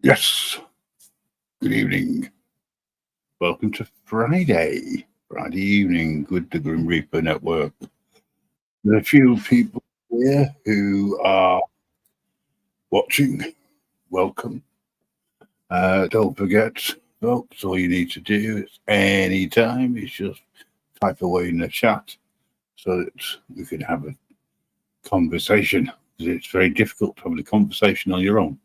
Yes. Good evening. Welcome to Friday evening with the Grim Reaper Network. There are a few people here who are watching. Welcome. Don't forget, folks, all you need to do is anytime is just type away in the chat so that we can have a conversation. It's very difficult to have a conversation on your own.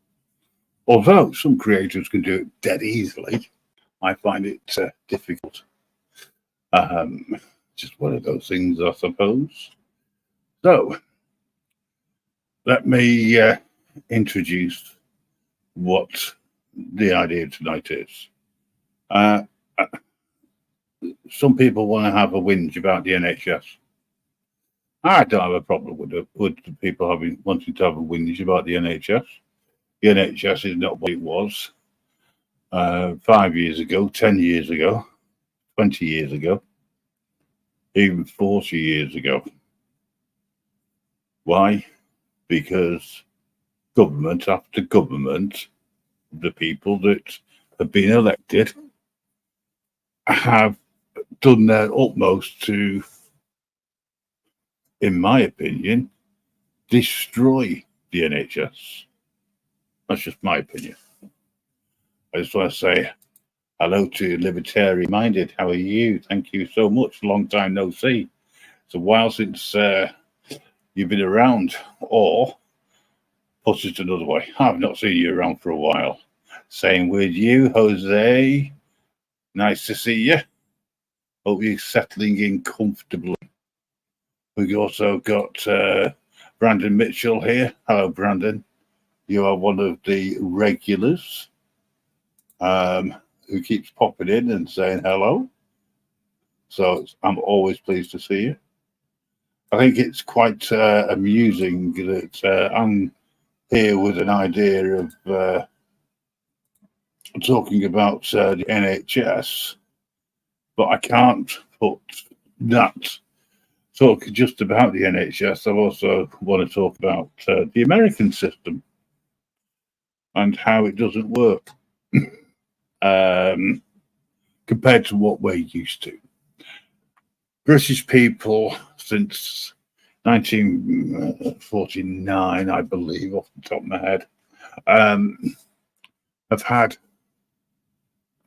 Although some creators can do it dead easily, I find it difficult. Just one of those things, I suppose. So, let me introduce what the idea tonight is. Some people want to have a whinge about the NHS. I don't have a problem with the people wanting to have a whinge about the NHS. The NHS is not what it was 5 years ago, 10 years ago, 20 years ago, even 40 years ago. Why? Because government after government, the people that have been elected have done their utmost to, in my opinion, destroy the NHS. That's just my opinion. I just want to say hello to Libertarian Minded. How are you? Thank you so much. Long time no see. It's a while since you've been around, or put it another way, I've not seen you around for a while. Same with you, Jose. Nice to see you. Hope you're settling in comfortably. We've also got Brandon Mitchell here. Hello, Brandon. You are one of the regulars who keeps popping in and saying hello. So I'm always pleased to see you. I think it's quite amusing that I'm here with an idea of talking about the NHS, but I can't put that talk just about the NHS. I also want to talk about the American system and how it doesn't work compared to what we're used to. British people since 1949, I believe, off the top of my head, have had,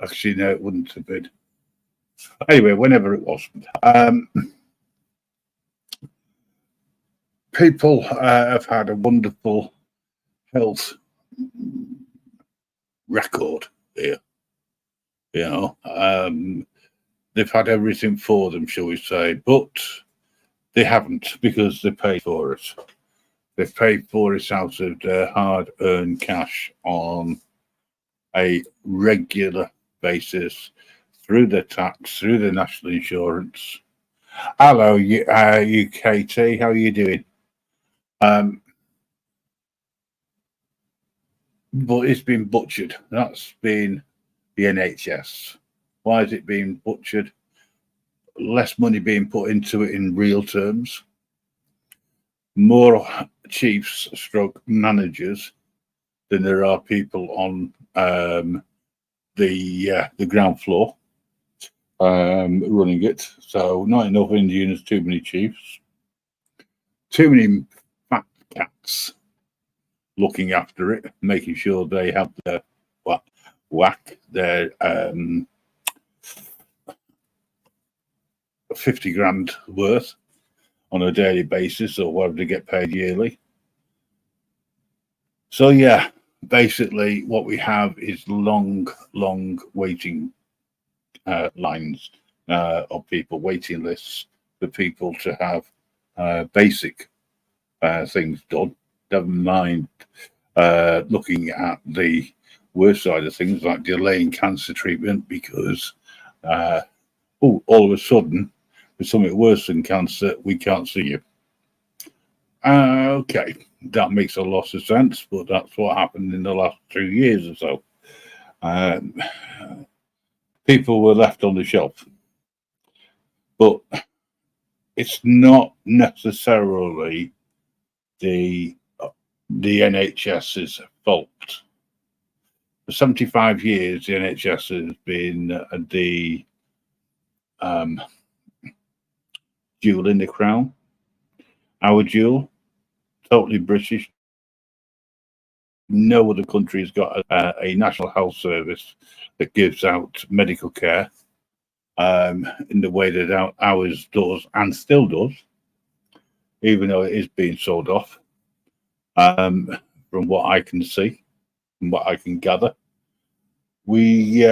actually, no, it wouldn't have been. Anyway, whenever it was, people have had a wonderful health record here. You know, they've had everything for them, shall we say, but they haven't, because they pay for it. They've paid for it out of their hard-earned cash on a regular basis through their tax, through their national insurance. Hello, UKT, how are you doing? But it's been butchered. That's been the NHS. Why is it being butchered? Less money being put into it in real terms. More chiefs stroke managers than there are people on the ground floor running it. So not enough Indians, too many chiefs. Too many fat cats looking after it, making sure they have their whack, their 50 grand worth on a daily basis, or whatever they get paid yearly. So yeah, basically what we have is long waiting lines of people, waiting lists for people to have basic things done. Never mind looking at the worst side of things, like delaying cancer treatment because all of a sudden, with something worse than cancer, we can't see you. Okay, that makes a lot of sense, but that's what happened in the last 2 years or so. People were left on the shelf. But it's not necessarily the the NHS's fault. For 75 years, the NHS has been the jewel in the crown. Our jewel, totally British. No other country has got a national health service that gives out medical care in the way that ours does and still does, even though it is being sold off. From what I can see, from what I can gather, we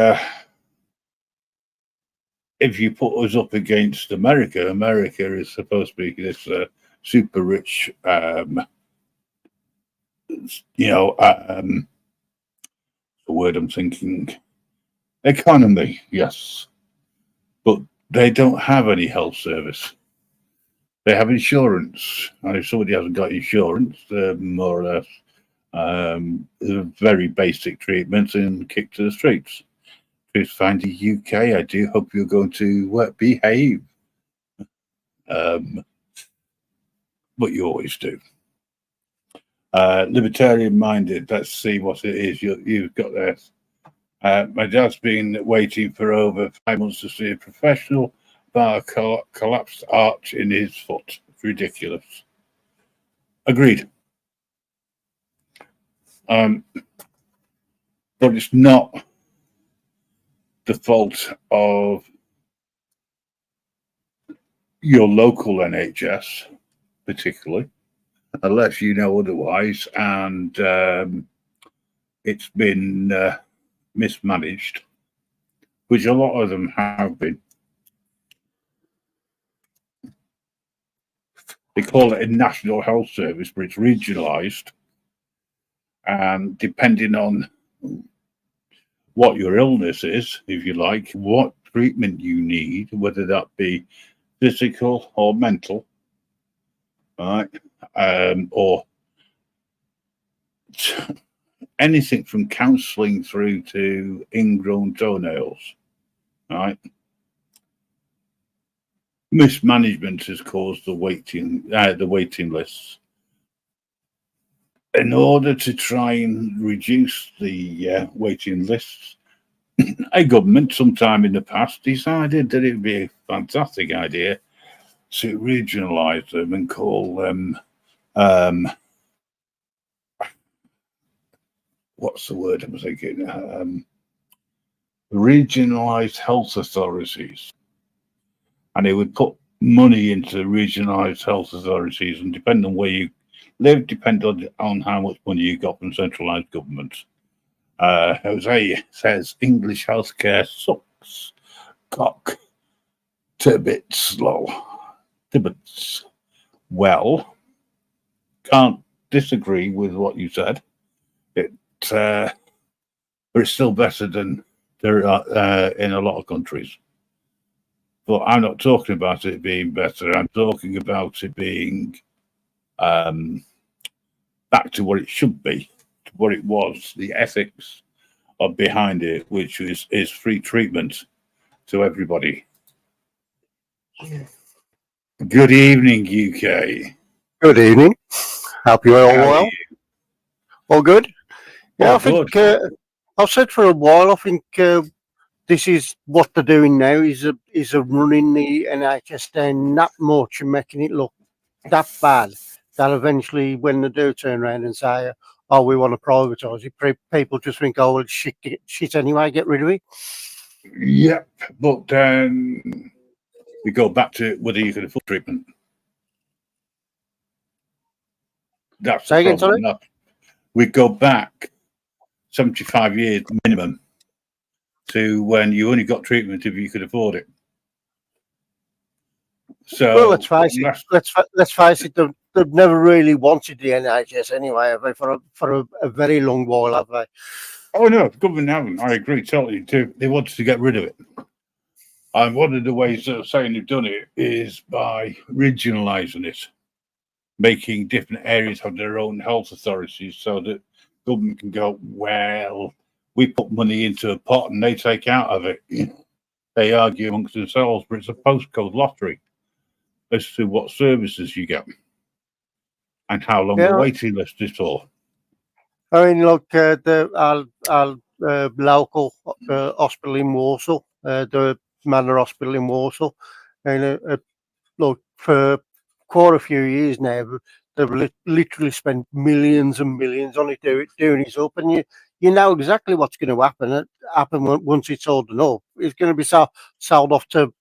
if you put us up against America, America is supposed to be this super rich, the word I'm thinking, economy, yes, but they don't have any health service. They have insurance, and if somebody hasn't got insurance, more or less, very basic treatments and kick to the streets. Please find the UK. I do hope you're going to behave, but you always do. Libertarian minded. Let's see what it is you've got there. My dad's been waiting for over 5 months to see a professional about a collapsed arch in his foot. It's ridiculous. Agreed. But it's not the fault of your local NHS, particularly, unless you know otherwise, and it's been mismanaged, which a lot of them have been. They call it a national health service, but it's regionalised, and depending on what your illness is, if you like, what treatment you need, whether that be physical or mental, right, or anything from counselling through to ingrown toenails, right? Mismanagement has caused the waiting lists. In order to try and reduce the waiting lists, a government sometime in the past decided that it would be a fantastic idea to regionalise them and call them what's the word I'm thinking? Regionalised health authorities. And they would put money into regionalised health authorities, and depending on where you live, depending on how much money you got from centralised government. Jose says English healthcare sucks. Cock. Tibbets, lol. Tibbets. Well, can't disagree with what you said. But it's still better than there are in a lot of countries. But I'm not talking about it being better. I'm talking about it being back to what it should be, to what it was, the ethics of behind it, which is free treatment to everybody. Good evening, UK. Good evening. Hope you're all well. All good? Yeah, I think I've said for a while. I think this is what they're doing now. Is running the NHS down that much and making it look that bad that eventually, when they do turn around and say, "Oh, we want to privatise it," people just think, "Oh, well, shit anyway. Get rid of it." Yep, but we go back to whether you can afford treatment. That's the problem. We go back 75 years minimum to when you only got treatment if you could afford it. So, well, let's face it. They've never really wanted the NHS anyway, have they? For a very long while, have they? Oh no, the government haven't. I agree totally. They wanted to get rid of it. And one of the ways of saying they've done it is by regionalising it, making different areas have their own health authorities, so that government can go, well, we put money into a pot and they take out of it. They argue amongst themselves, but it's a postcode lottery as to what services you get. and how long the waiting list is for. I mean, look, our local hospital in Warsaw, the Manor Hospital in Warsaw, and look, for quite a few years now, they've literally spent millions and millions on it, doing it up, and you know exactly what's going to happen once it's all done up. It's going to be sold off to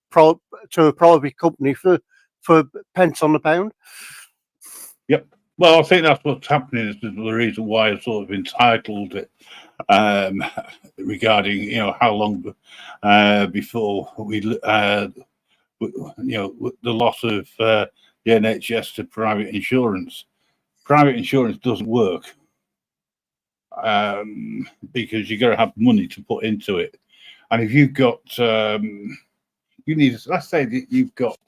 a private company for pence on the pound. Yep. Well, I think that's what's happening. Is the reason why I sort of entitled it regarding how long before we the loss of the NHS to private insurance. Private insurance doesn't work because you got to have money to put into it, and if you've got let's say that you've got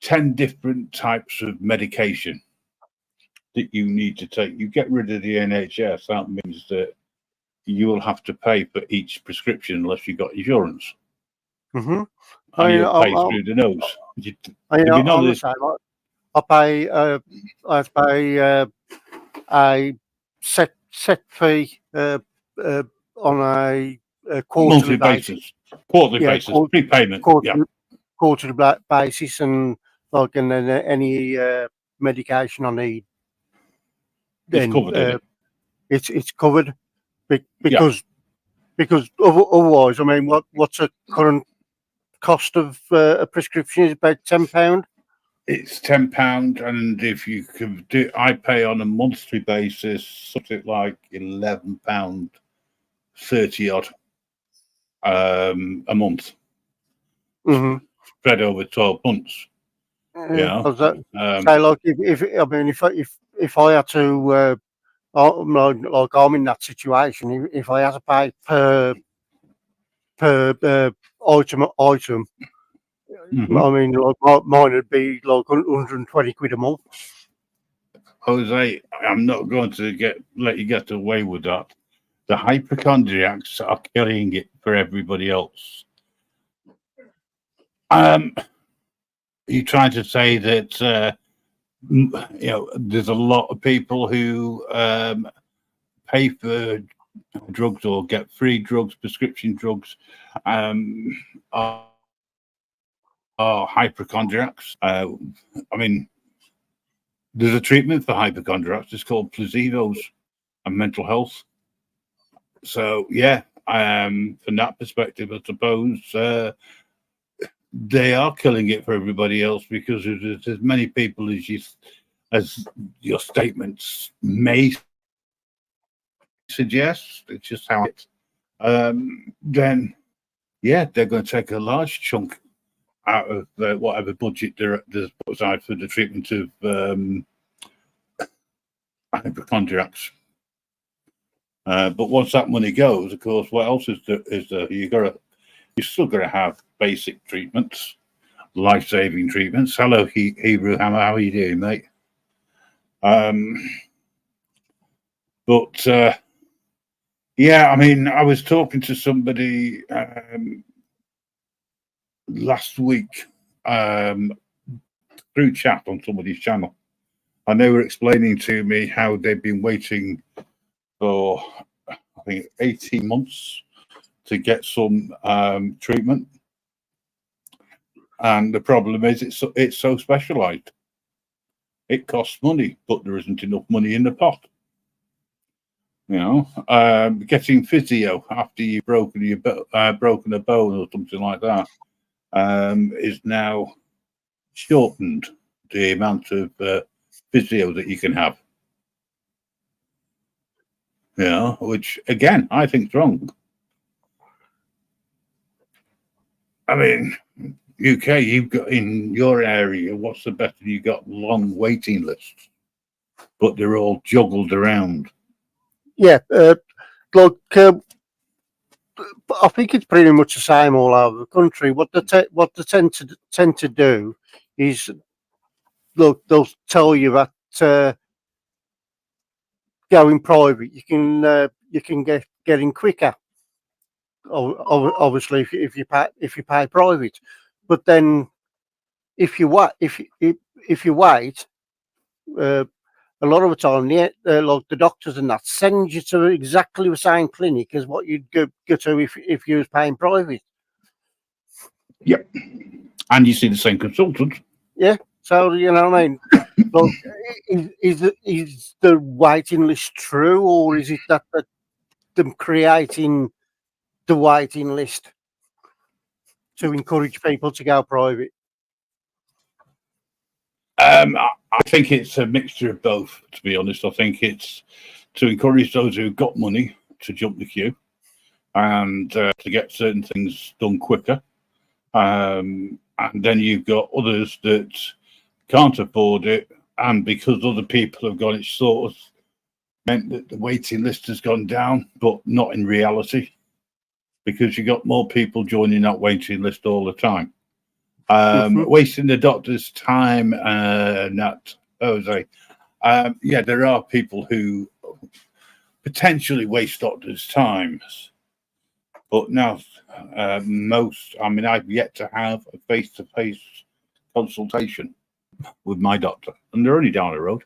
10 different types of medication that you need to take. You get rid of the NHS, that means that you will have to pay for each prescription unless you've got insurance. Mm-hmm. And you'll pay through the nose. I pay a set fee on a quarterly basis. Quarterly basis, prepayment. Quarterly basis, and like, and then any medication I need, then it's covered because otherwise, I mean, what's a current cost of a prescription? Is about £10. It's £10, and if you can do, I pay on a monthly basis something like £11.30 odd a month, spread over 12 months. Like, if I had to, like, I'm in that situation. If I had to pay per item, I mean, like, mine would be like 120 quid a month. Jose, I'm not going to let you get away with that. The hypochondriacs are killing it for everybody else. You trying to say that there's a lot of people who pay for drugs or get free drugs, prescription drugs, are hypochondriacs. I mean, there's a treatment for hypochondriacs. It's called placebos and mental health. So yeah, from that perspective, I suppose they are killing it for everybody else because there's as many people as your statements may suggest. It's just how it. Then yeah, they're going to take a large chunk out of whatever budget there's put aside for the treatment of hypochondriacs. But once that money goes, of course, what else is there? You're still got to have basic treatments, life-saving treatments. Hello, Hebrew Hammer. How are you doing, mate? Yeah, I mean, I was talking to somebody last week through chat on somebody's channel, and they were explaining to me how they've been waiting for, I think, 18 months to get some treatment, and the problem is it's so specialized. It costs money, but there isn't enough money in the pot. Getting physio after you've broken a bone or something like that is now shortened the amount of physio that you can have. Which again I think is wrong. I mean, UK, you've got in your area, what's the best? You got long waiting lists, but they're all juggled around. Yeah, look, I think it's pretty much the same all over the country. What they tend to do is, look, they'll tell you that going private, you can get in quicker. Obviously, if you pay private, but then if you wait, a lot of the time, like the doctors and that send you to exactly the same clinic as what you'd go to if you was paying private. Yep. And you see the same consultant. Yeah. So, you know what I mean? Well, is the waiting list true, or is it that them creating the waiting list to encourage people to go private? I think it's a mixture of both, to be honest. I think it's to encourage those who've got money to jump the queue and to get certain things done quicker. And then you've got others that can't afford it, and because other people have gone, it's sort of meant that the waiting list has gone down, but not in reality, because you got more people joining that waiting list all the time. Wasting the doctor's time, not Jose. Yeah, there are people who potentially waste doctors' times, but now I've yet to have a face-to-face consultation with my doctor, and they're only down the road.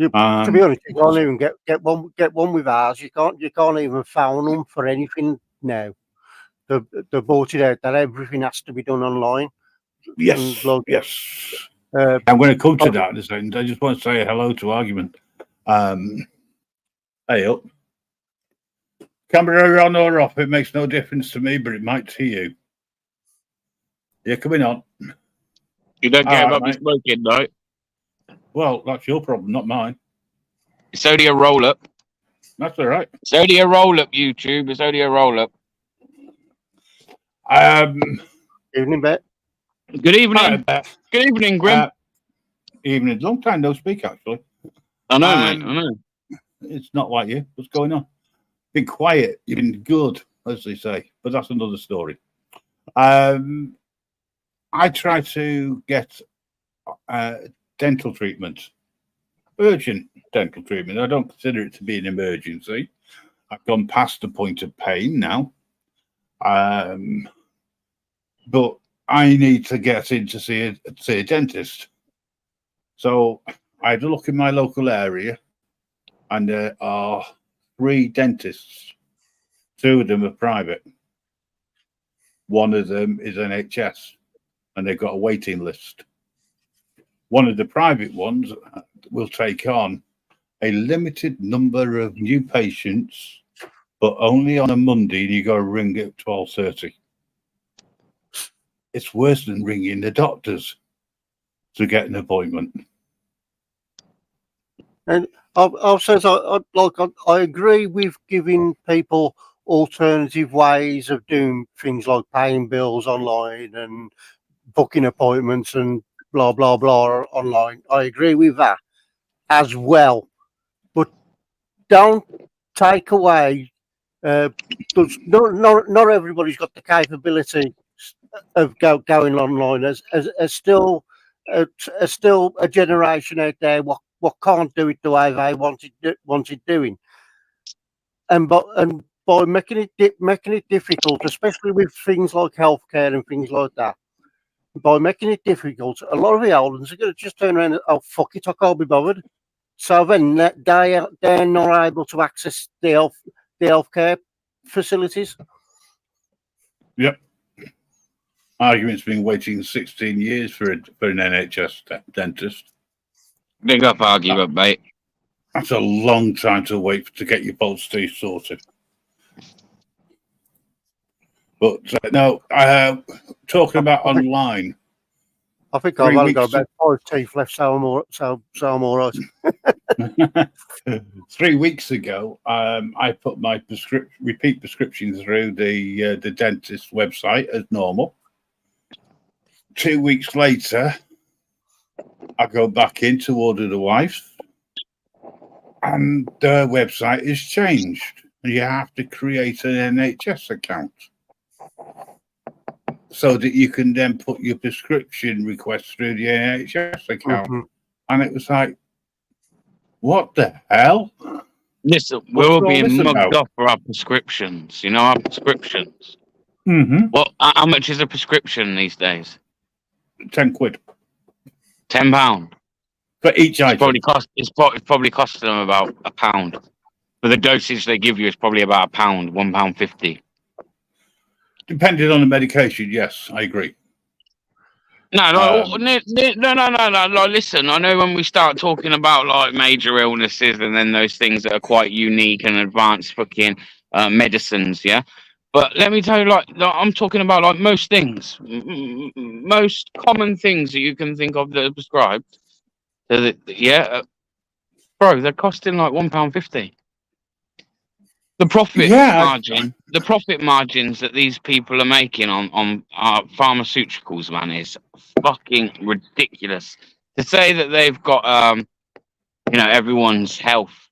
To be honest, you can't even get one with ours. You can't even phone them for anything now. They bought it out that everything has to be done online. Yes, yes. I'm going to come to that in a second. I just want to say hello to Argument. Hey up. Camera on or off, it makes no difference to me, but it might to you. You're coming on. You don't care about me smoking, no? Well, that's your problem, not mine. It's only a roll-up. That's all right. It's only a roll-up, YouTube. It's only a roll-up. Evening, Bet. Good evening. Good evening, Grim. Evening. Long time no speak, actually. I know, mate. I know. It's not like you. What's going on? Been quiet. You've been good, as they say. But that's another story. I try to get dental treatment. Urgent dental treatment. I don't consider it to be an emergency. I've gone past the point of pain now. But I need to get in to see a dentist. So I had a look in my local area, and there are 3 dentists. 2 of them are private. One of them is NHS, and they've got a waiting list. One of the private ones will take on a limited number of new patients, but only on a Monday, and you got to ring at 12:30. It's worse than ringing the doctors to get an appointment. And I agree with giving people alternative ways of doing things like paying bills online and booking appointments and blah blah blah online. I agree with that as well, but don't take away. Not everybody's got the capability of going online. There's still a generation out there what can't do it the way they wanted doing, and by making it difficult, especially with things like healthcare and things like that. By making it difficult, a lot of the old ones are going to just turn around and, oh, fuck it, I can't be bothered. So then they're not able to access the healthcare facilities. Yep. Argument's been waiting 16 years for an NHS dentist. Big up argument, mate. That's a long time to wait to get your false teeth sorted. But no, talking about online. I think I've only got about 5 teeth left, so I'm all right. 3 weeks ago, I put my repeat prescription through the dentist's website as normal. 2 weeks later, I go back in to order the wife's, and the website is changed. You have to create an NHS account so that you can then put your prescription request through the NHS account. Mm-hmm. And it was like, what the hell? Listen, we're all being mugged off for our prescriptions. You know, our prescriptions. Mm-hmm. Well, how much is a prescription these days? £10. £10. for each item. It's probably costing them about £1 for the dosage they give you. It's probably about £1, £1.50. Depending on the medication, yes, I agree. No. Like, listen, I know when we start talking about like major illnesses and then those things that are quite unique and advanced fucking medicines, yeah. But let me tell you, like I'm talking about like most things, most common things that you can think of that are prescribed. So that, yeah, bro, they're costing like £1.50. The profit margins that these people are making on pharmaceuticals, man, is fucking ridiculous. To say that they've got everyone's health,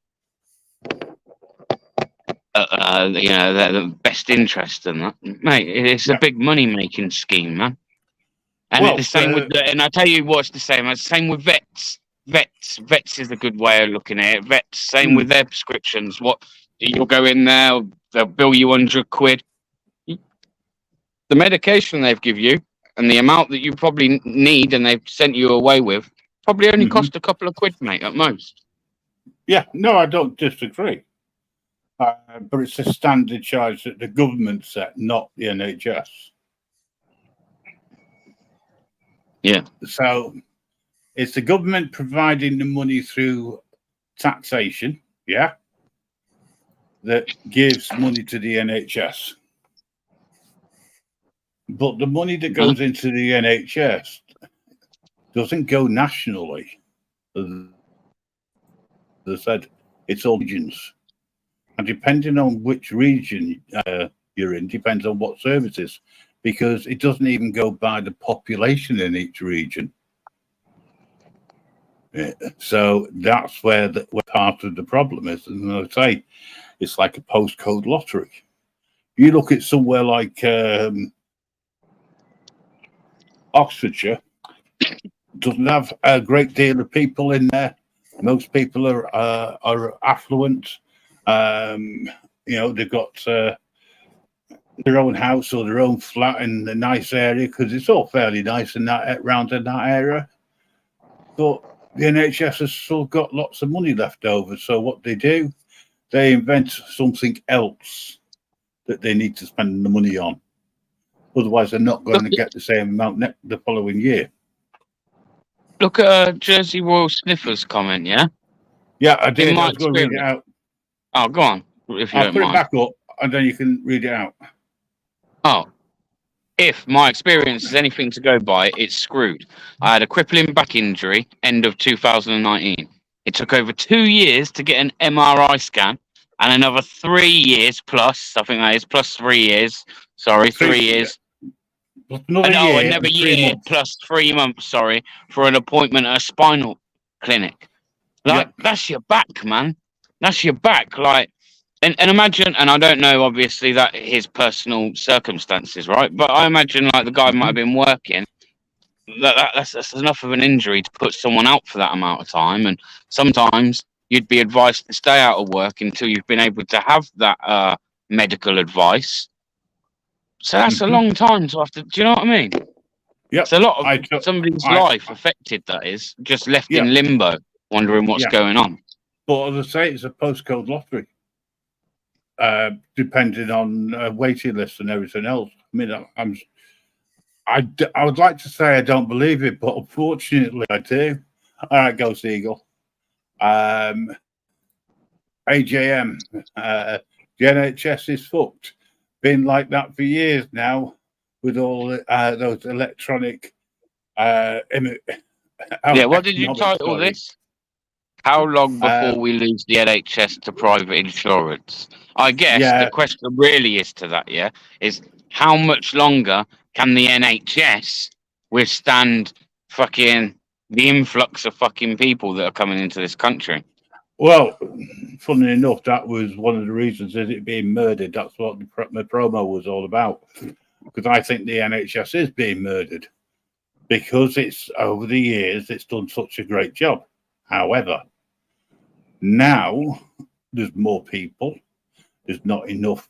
the best interest in that, mate. It's a big money making scheme, man. And it's the same and I tell you what's the same. It's the same with vets. Vets is a good way of looking at it. Vets, same with their prescriptions. What you'll go in there, they'll bill you £100. The medication they've give you and the amount that you probably need and they've sent you away with probably only cost a couple of quid, mate, at most. Yeah, no, I don't disagree. But it's a standard charge that the government set, not the NHS. Yeah. So it's the government providing the money through taxation, yeah, that gives money to the NHS. But the money that goes into the NHS doesn't go nationally. As I said, it's all regions. And depending on which region you're in, depends on what services, because it doesn't even go by the population in each region. Yeah. So that's where part of the problem is. And I say, it's like a postcode lottery. You look at somewhere like Oxfordshire, doesn't have a great deal of people in there. Most people are affluent. They've got their own house or their own flat in a nice area because it's all fairly nice in that around in that area. But the NHS has still got lots of money left over. So what they do, they invent something else that they need to spend the money on. Otherwise, they're not going to get the same amount the following year. Look at Jersey Royal Sniffers comment, yeah? Yeah, I did. I was going to read it out. Oh, go on, if you I'll don't put mind. it back up, and then you can read it out. Oh. If my experience is anything to go by, it's screwed. I had a crippling back injury, end of 2019. It took over 2 years to get an MRI scan, and another 3 years plus, I think that is, plus 3 years. Sorry, 3 years. Another year plus 3 months, sorry, for an appointment at a spinal clinic. Like, that's your back, man. That's your back. Like, and imagine, and I don't know, obviously, that his personal circumstances, right? But I imagine, like, the guy might have been working. That's enough of an injury to put someone out for that amount of time. And sometimes you'd be advised to stay out of work until you've been able to have that medical advice. So that's a long time to have to. Do you know what I mean? Yeah. It's a lot of somebody's life affected. That is just left in limbo, wondering what's going on. But as I say, it's a postcode lottery. Depending on waiting lists and everything else. I mean, I would like to say I don't believe it, but unfortunately I do. All right, Ghost Eagle. AJM, the NHS is fucked. Been like that for years now with all those electronic. What did you title this? How long before we lose the NHS to private insurance? I guess the question really is to that, is how much longer can the NHS withstand fucking the influx of fucking people that are coming into this country? Well, funnily enough, that was one of the reasons is it being murdered. That's what my promo was all about. Because I think the NHS is being murdered because it's over the years it's done such a great job. However, now there's more people. There's not enough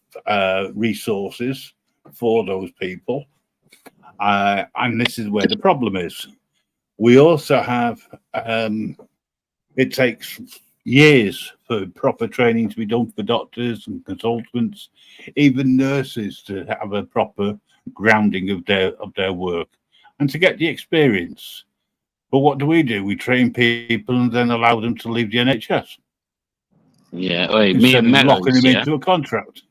resources for those people. And this is where the problem is. We also have It takes years for proper training to be done for doctors and consultants, even nurses, to have a proper grounding of their work and to get the experience. But what do? We train people and then allow them to leave the NHS. Yeah, me instead and of locking Mellows, them yeah. into a contract.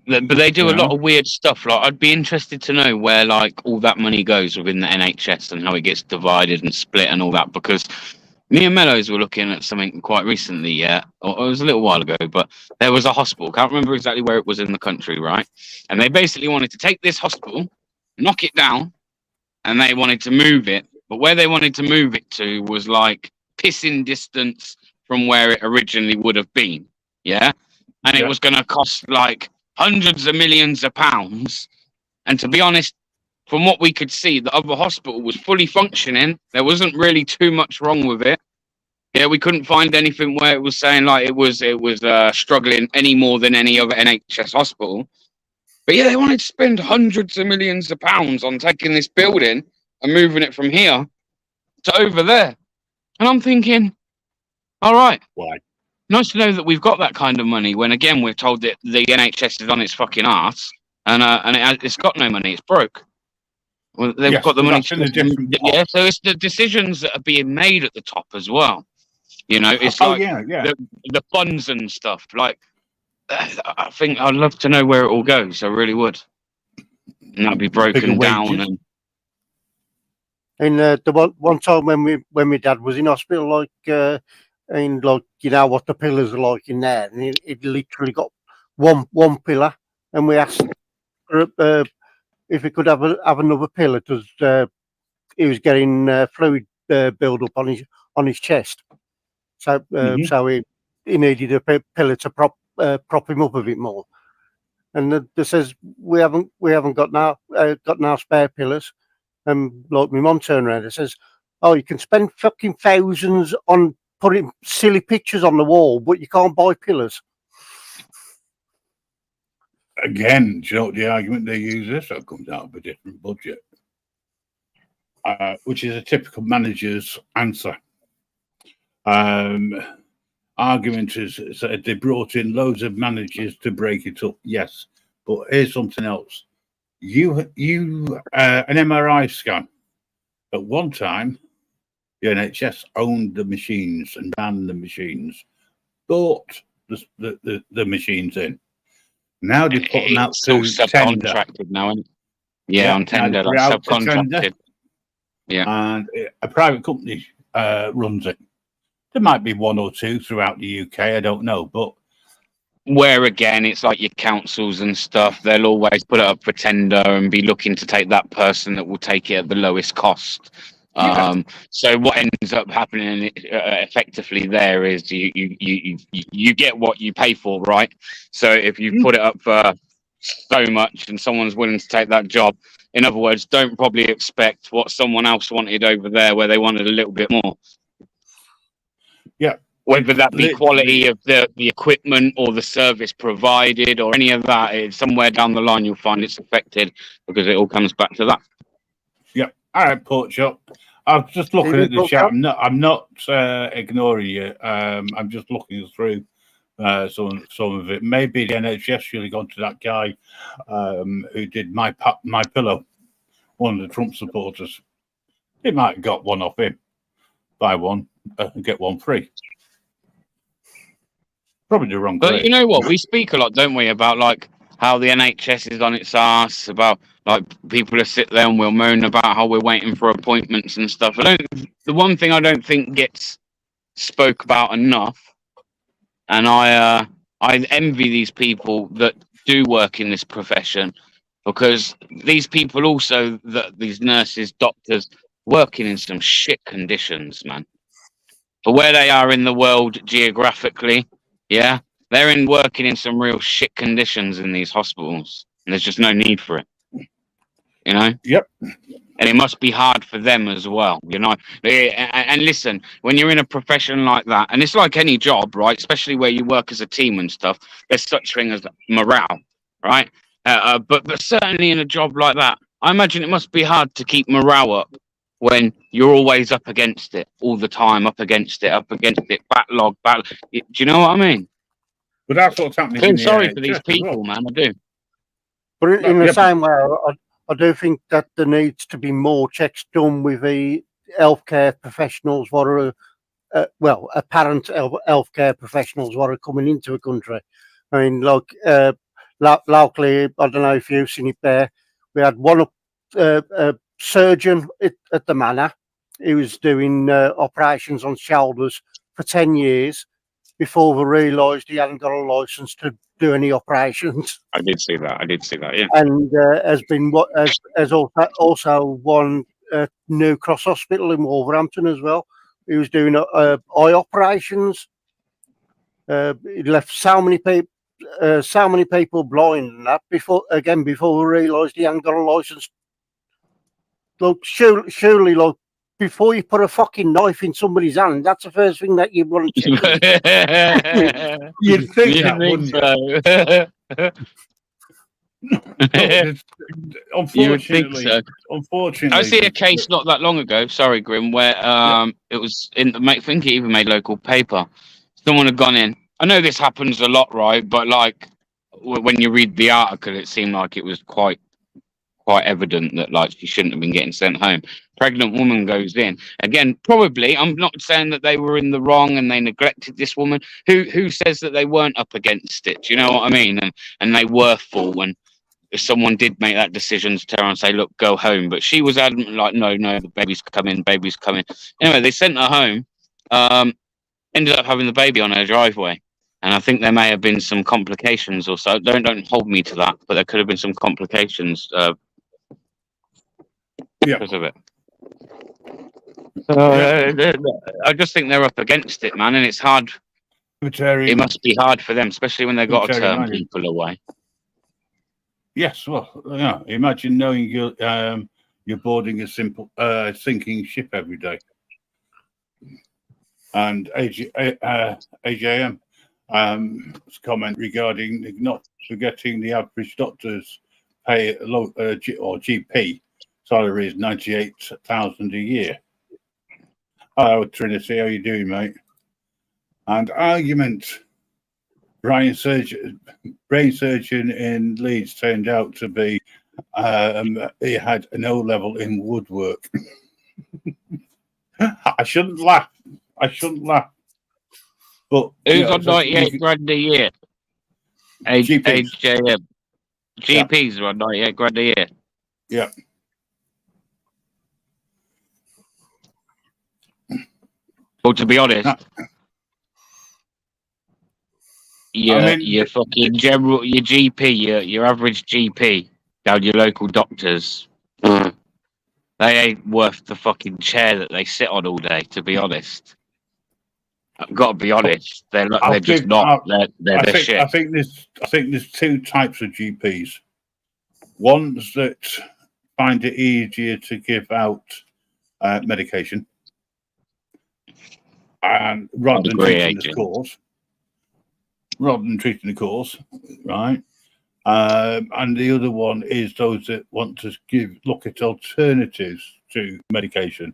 But they do You a lot know? of weird stuff. Like, I'd be interested to know where like all that money goes within the NHS and how it gets divided and split and all that. Because me and Mellows were looking at something quite recently. Yeah, or it was a little while ago, but there was a hospital. Can't remember exactly where it was in the country, right? And they basically wanted to take this hospital, knock it down, and they wanted to move it. But where they wanted to move it to was like pissing distance from where it originally would have been. Yeah, and it Yeah. was going to cost like hundreds of millions of pounds. And to be honest, from what we could see, the other hospital was fully functioning. There wasn't really too much wrong with it. Yeah, we couldn't find anything where it was saying like it was struggling any more than any other NHS hospital. But yeah, they wanted to spend hundreds of millions of pounds on taking this building and moving it from here to over there. And I'm thinking, all right, Why? nice to know that we've got that kind of money when, again, we're told that the NHS is on its fucking arse and it's got no money, it's broke. Well, they've Yes, got the but money that's in a different pot. yeah, so it's the decisions that are being made at the top as well. You know, it's Oh like yeah. the funds and stuff. Like, I think I'd love to know where it all goes. I really would. And that'd be Bigger broken down. wages. And the one time when my dad was in hospital, like and like you know what the pillars are like in there, and it literally got one pillar, and we asked for, if he could have another pillar because he was getting fluid build up on his chest, so so he needed a pillar to prop him up a bit more. And they says we haven't got now spare pillars. And like my mum turned around and says, "Oh, you can spend fucking thousands on putting silly pictures on the wall, but you can't buy pillars." Again, do you know what the argument they use is? That comes out of a different budget, which is a typical manager's answer. Argument is that they brought in loads of managers to break it up. Yes, but here's something else. You an MRI scan. At one time, the NHS owned the machines and ran the machines, bought the machines in. Now they put them out to tender. Subcontracted now, isn't it? Yeah, on tender, like subcontracted. Yeah, and a private company runs it. There might be one or two throughout the UK. I don't know, but where again it's like your councils and stuff, they'll always put it up for tender and be looking to take that person that will take it at the lowest cost. So what ends up happening effectively there is you get what you pay for, right? So if you put it up for so much and someone's willing to take that job, in other words, don't probably expect what someone else wanted over there where they wanted a little bit more. Yeah. Whether that be quality of the equipment or the service provided or any of that, somewhere down the line you'll find it's affected because it all comes back to that. Yeah. All right, Pork Chop. I'm just looking at the chat. I'm not ignoring you. I'm just looking through some of it. Maybe the NHS should have gone to that guy who did my pillow, one of the Trump supporters. He might have got one off him. Buy one and get one free. Probably the wrong. But you know what? We speak a lot, don't we, about like how the NHS is on its ass, about like people that sit there and we'll moan about how we're waiting for appointments and stuff. The one thing I don't think gets spoke about enough, and I envy these people that do work in this profession, because these people also, these nurses, doctors, working in some shit conditions, man. For where they are in the world geographically, yeah, they're working in some real shit conditions in these hospitals, and there's just no need for it. You know? Yep. And it must be hard for them as well, you know? And listen, when you're in a profession like that, and it's like any job, right? Especially where you work as a team and stuff, there's such thing as morale, right? But certainly in a job like that, I imagine it must be hard to keep morale up when you're always up against it all the time, up against it, backlog. Do you know what I mean? But that's what's I happening in feel the sorry for these NHS as people, well. man. I do. But in the Yeah, same way, I do think that there needs to be more checks done with the healthcare professionals what are, apparent healthcare professionals what are coming into a country. I mean, like, locally, I don't know if you've seen it there, we had one surgeon at the manor. He was doing operations on shoulders for 10 years before we realised he hadn't got a licence to do any operations. I did see that. Yeah. And has been what has also one New Cross Hospital in Wolverhampton as well. He was doing eye operations. He left so many people blind and that before we realised he hadn't got a licence. Look, surely, like, before you put a fucking knife in somebody's hand, that's the first thing that you want to check. you'd think You that, think wouldn't so? You would think Unfortunately, so. unfortunately, I see a case not that long ago. Sorry, Grim, where it was in. I think it even made local paper. Someone had gone in. I know this happens a lot, right? But like when you read the article, it seemed like it was quite evident that like she shouldn't have been getting sent home. Pregnant woman goes in again. Probably, I'm not saying that they were in the wrong and they neglected this woman. Who says that they weren't up against it? Do you know what I mean? And they were full. And if someone did make that decision to tell her and say, "Look, go home," but she was adamant, like, "No, the baby's coming, baby's coming." Anyway, they sent her home. Ended up having the baby on her driveway. And I think there may have been some complications or so. Don't hold me to that, but there could have been some complications because of it. I just think they're up against it, man, and it's hard. It must be hard for them, especially when they've got to turn people away. Yes, well, yeah. Imagine knowing you're boarding a simple sinking ship every day. And AJM comment regarding not forgetting the average doctor's pay or GP salary is 98,000 a year. Hello, Trinity, how you doing, mate? And argument. Brain surgeon in Leeds turned out to be he had an O level in woodwork. I shouldn't laugh. But who's on 98 grand a year? AJM. GPs are on 98 grand a year. Yeah. Well, to be honest, your fucking general, your GP, your average GP down your local doctors, they ain't worth the fucking chair that they sit on all day. To be honest, I've got to be honest, they're just not. They're the shit. I think there's two types of GPs. Ones that find it easier to give out medication, and rather than treating the cause, right? And the other one is those that want to look at alternatives to medication.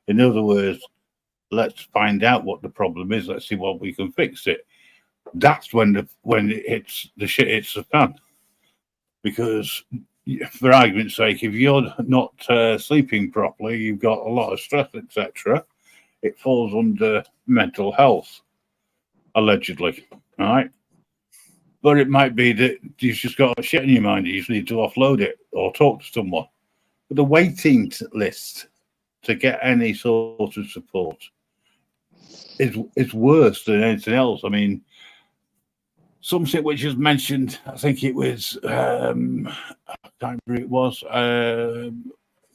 In other words, let's find out what the problem is. Let's see what we can fix it. That's when it hits the shit hits the fan. Because, for argument's sake, if you're not sleeping properly, you've got a lot of stress, etc. It falls under mental health, allegedly, right? But it might be that you've just got shit in your mind. You just need to offload it or talk to someone. But the waiting list to get any sort of support is worse than anything else. I mean, something which was mentioned, I think it was, I can't remember who it was,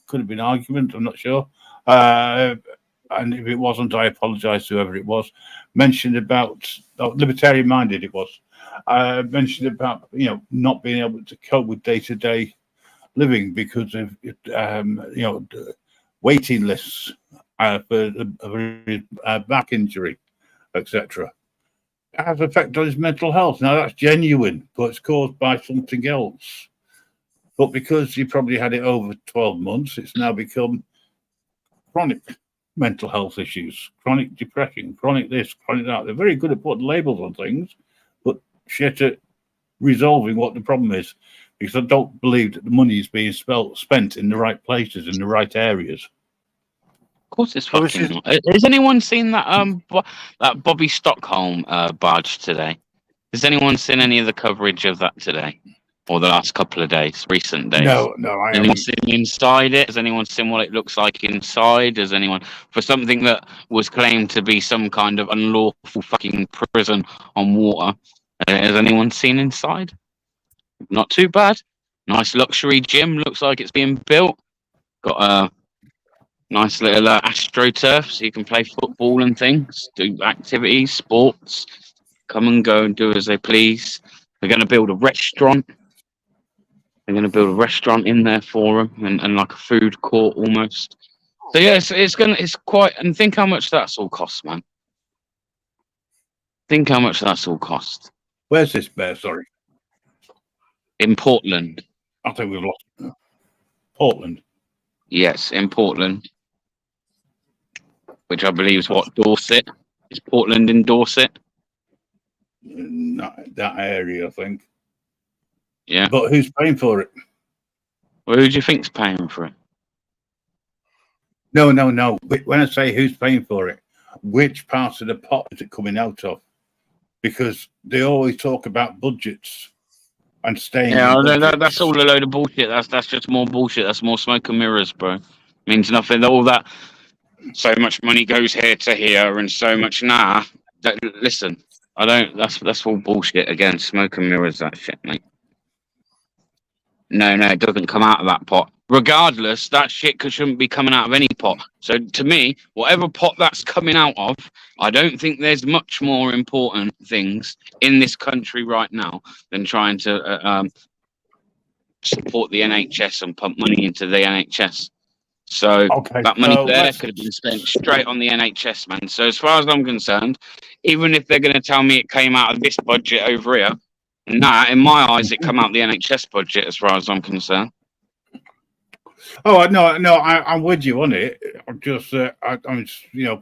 could have been argument, I'm not sure. And if it wasn't, I apologise to whoever it was. Mentioned about, libertarian minded it was, mentioned about, not being able to cope with day-to-day living because of, waiting lists for a back injury, etc. Has effect on his mental health. Now that's genuine, but it's caused by something else. But because he probably had it over 12 months, it's now become chronic mental health issues, chronic depression, chronic this, chronic that. They're very good at putting labels on things, but shit at resolving what the problem is, because I don't believe that the money is being spent in the right places, in the right areas. Of course, it's fucking not. Has anyone seen that that Bobby Stockholm barge today? Has anyone seen any of the coverage of that today, or the last couple of days, recent days? No, I haven't. Anyone seen inside it? Has anyone seen what it looks like inside? Has anyone, for something that was claimed to be some kind of unlawful fucking prison on water, has anyone seen inside? Not too bad. Nice luxury gym. Looks like it's being built. Got a nice little astroturf, so you can play football and things, do activities, sports, come and go and do as they please. They're going to build a restaurant. They're going to build a restaurant in there for them, and like a food court almost. So yeah, it's quite. And think how much that's all cost, man. Think how much that's all cost. Where's this bear? Sorry, in Portland. I think we've lost Portland. Yes, in Portland, which I believe is what, Dorset? Is Portland in Dorset? Not that area, I think. Yeah. But who's paying for it? Well, who do you think's paying for it? No. When I say who's paying for it, which part of the pot is it coming out of? Because they always talk about budgets and staying. Yeah, that's all a load of bullshit. That's just more bullshit. That's more smoke and mirrors, bro. Means nothing. All that. So much money goes here to here, and so much. Listen, I don't. That's all bullshit. Again, smoke and mirrors. That shit, mate. No, it doesn't come out of that pot. Regardless, that shit shouldn't be coming out of any pot. So to me, whatever pot that's coming out of, I don't think there's much more important things in this country right now than trying to support the NHS and pump money into the NHS. So that money there could have been spent straight on the NHS, man. So as far as I'm concerned, even if they're going to tell me it came out of this budget over here, in my eyes, it come out the NHS budget as far as I'm concerned. Oh no, I'm with you on it. I'm just, I'm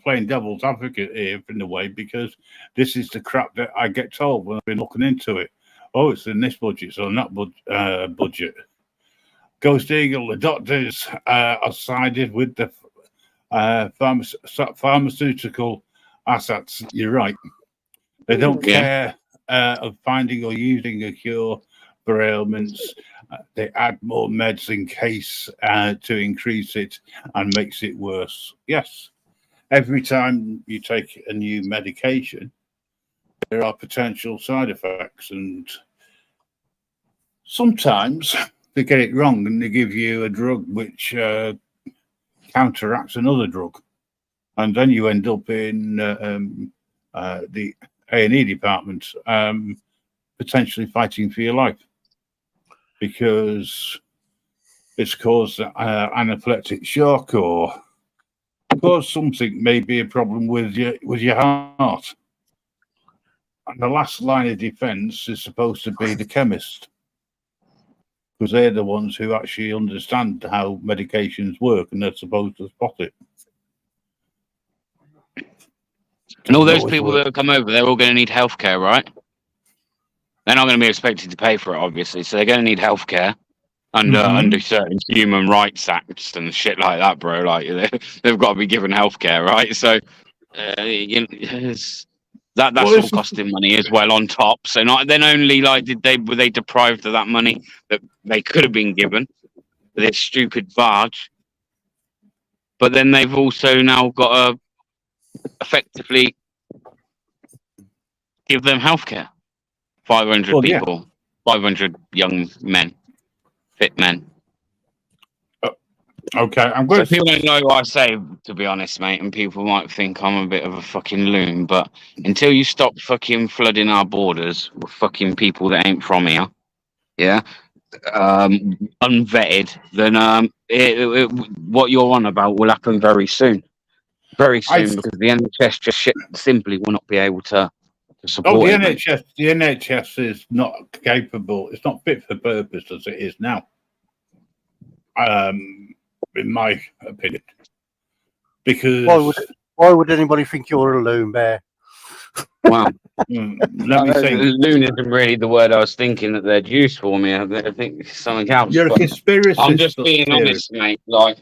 playing devil's advocate here in a way, because this is the crap that I get told when I've been looking into it. Oh, it's in this budget, so in that budget. Ghost Eagle, the doctors are sided with the pharmaceutical assets. You're right. They don't care of finding or using a cure for ailments. They add more meds in case to increase it and makes it worse. Yes, every time you take a new medication, there are potential side effects, and sometimes they get it wrong and they give you a drug which counteracts another drug, and then you end up in the A&E department, potentially fighting for your life because it's caused anaphylactic shock or caused something, maybe a problem with your heart. And the last line of defense is supposed to be the chemist, because they're the ones who actually understand how medications work and they're supposed to spot it. And all those people that come over, they're all going to need healthcare, right? They're not going to be expected to pay for it, obviously. So they're going to need healthcare under certain human rights acts and shit like that, bro. Like they've got to be given healthcare, right? So that's all costing money as well on top. So not then only were they deprived of that money that they could have been given for this stupid barge, but then they've also now got to effectively give them healthcare. 500 people, 500 young men, fit men. Okay, I'm going. So people don't know what I say, to be honest, mate, and people might think I'm a bit of a fucking loon. But until you stop fucking flooding our borders with fucking people that ain't from here, unvetted, then what you're on about will happen very soon. Very soon, because the NHS just simply will not be able to support the NHS is not capable. It's not fit for purpose as it is now. In my opinion, because why would anybody think you're a loon bear? Well, let me think. Loon isn't really the word I was thinking that they'd use for me. I think it's something else. You're a conspiracist. I'm just being honest, mate. Like,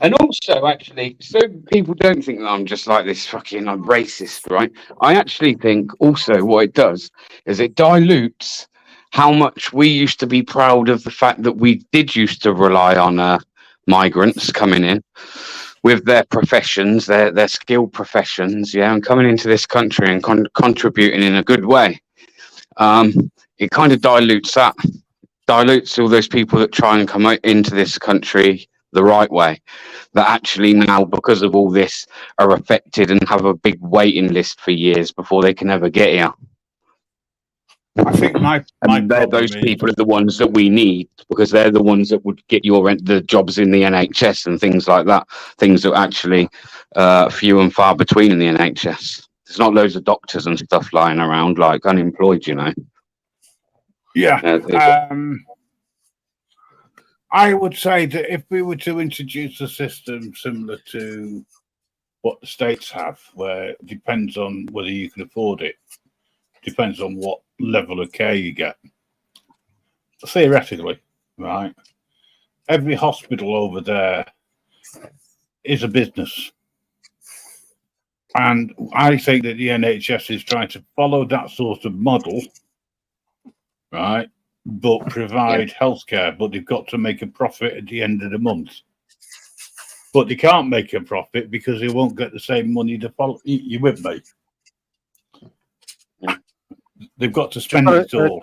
and also, actually, so people don't think that I'm just like this fucking racist, right? I actually think also what it does is it dilutes how much we used to be proud of the fact that we did used to rely on migrants coming in with their professions, their skilled professions, yeah, and coming into this country and contributing in a good way. It kind of dilutes all those people that try and come into this country the right way, that actually now, because of all this, are affected and have a big waiting list for years before they can ever get here. I think those people are the ones that we need, because they're the ones that would get the jobs in the NHS and things like that. Things that are actually few and far between in the NHS. There's not loads of doctors and stuff lying around like unemployed, you know. Yeah. I would say that if we were to introduce a system similar to what the States have, where it depends on whether you can afford it, depends on what level of care you get. Theoretically, right? Every hospital over there is a business. And I think that the NHS is trying to follow that sort of model, right? But provide healthcare, but they've got to make a profit at the end of the month. But they can't make a profit because they won't get the same money to follow. You with me? They've got to spend it all.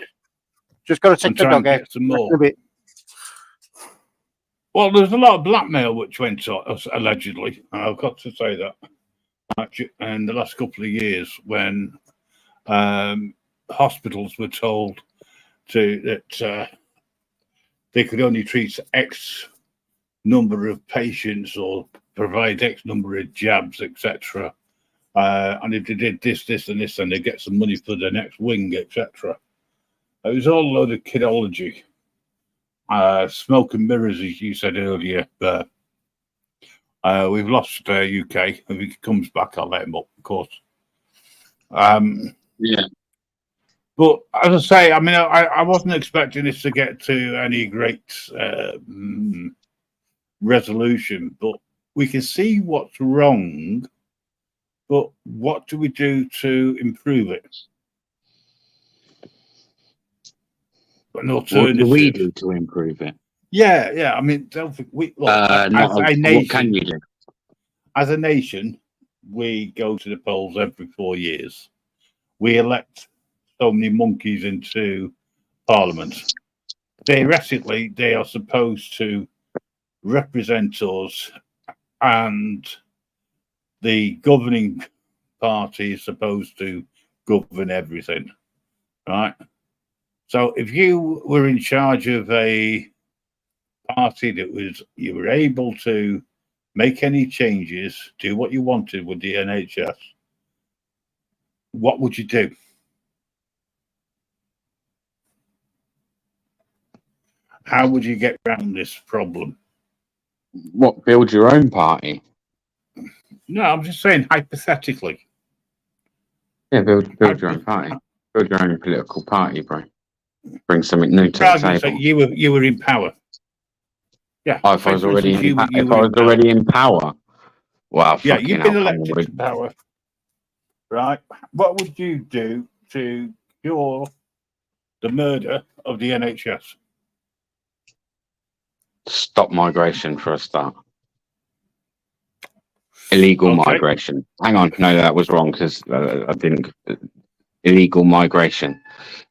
Just got to take the dog out. Some more. Well, there's a lot of blackmail which went on, allegedly. I've got to say that. In the last couple of years, when hospitals were told that they could only treat X number of patients or provide X number of jabs, etc. And if they did this, and this, and they get some money for the next wing, etc. It was all a load of kidology. Smoke and mirrors, as you said earlier. We've lost UK. If he comes back, I'll let him up, of course. Yeah. But as I say, I mean, I wasn't expecting this to get to any great resolution, but we can see what's wrong. But what do we do to improve it? An alternative. What do we do to improve it? Yeah. I mean, don't think as a nation, what can you do? As a nation, we go to the polls every 4 years. We elect so many monkeys into Parliament. Theoretically, they are supposed to represent us, and the governing party is supposed to govern everything, right? So if you were in charge of a party that you were able to make any changes, do what you wanted with the NHS, what would you do? How would you get around this problem? What, build your own party? No, I'm just saying hypothetically. Yeah, build your own party. Build your own political party, bro. Bring something new to the table. So you were in power. Yeah. If I was already in power. Wow. Yeah, you've been elected to power. Right. What would you do to cure the murder of the NHS? Stop migration for a start. Illegal migration. Hang on. No, that was wrong because I didn't. Illegal migration.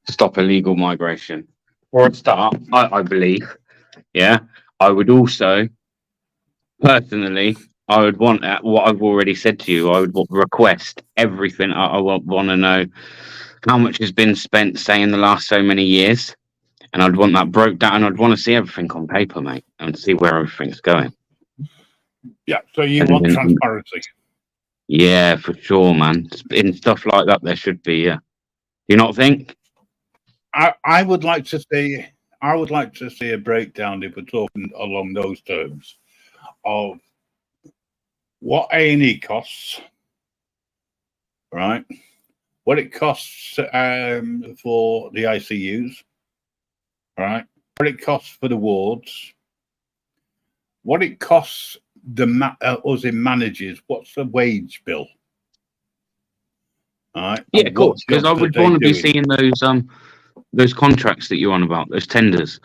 Stop illegal migration. For a start, I believe. Yeah. I would also, personally, I would want what I've already said to you. I would request everything. I want to know how much has been spent, say, in the last so many years. And I'd want that broke down. And I'd want to see everything on paper, mate, and see where everything's going. Yeah, so you want transparency. Yeah, for sure, man. In stuff like that, there should be, yeah. Do you not think? I would like to see a breakdown, if we're talking along those terms, of what A&E costs, right? What it costs for the ICUs, right? What it costs for the wards, what it costs us in managers. What's the wage bill? All right. Yeah, of course, because I would want to be seeing those contracts that you're on about, those tenders.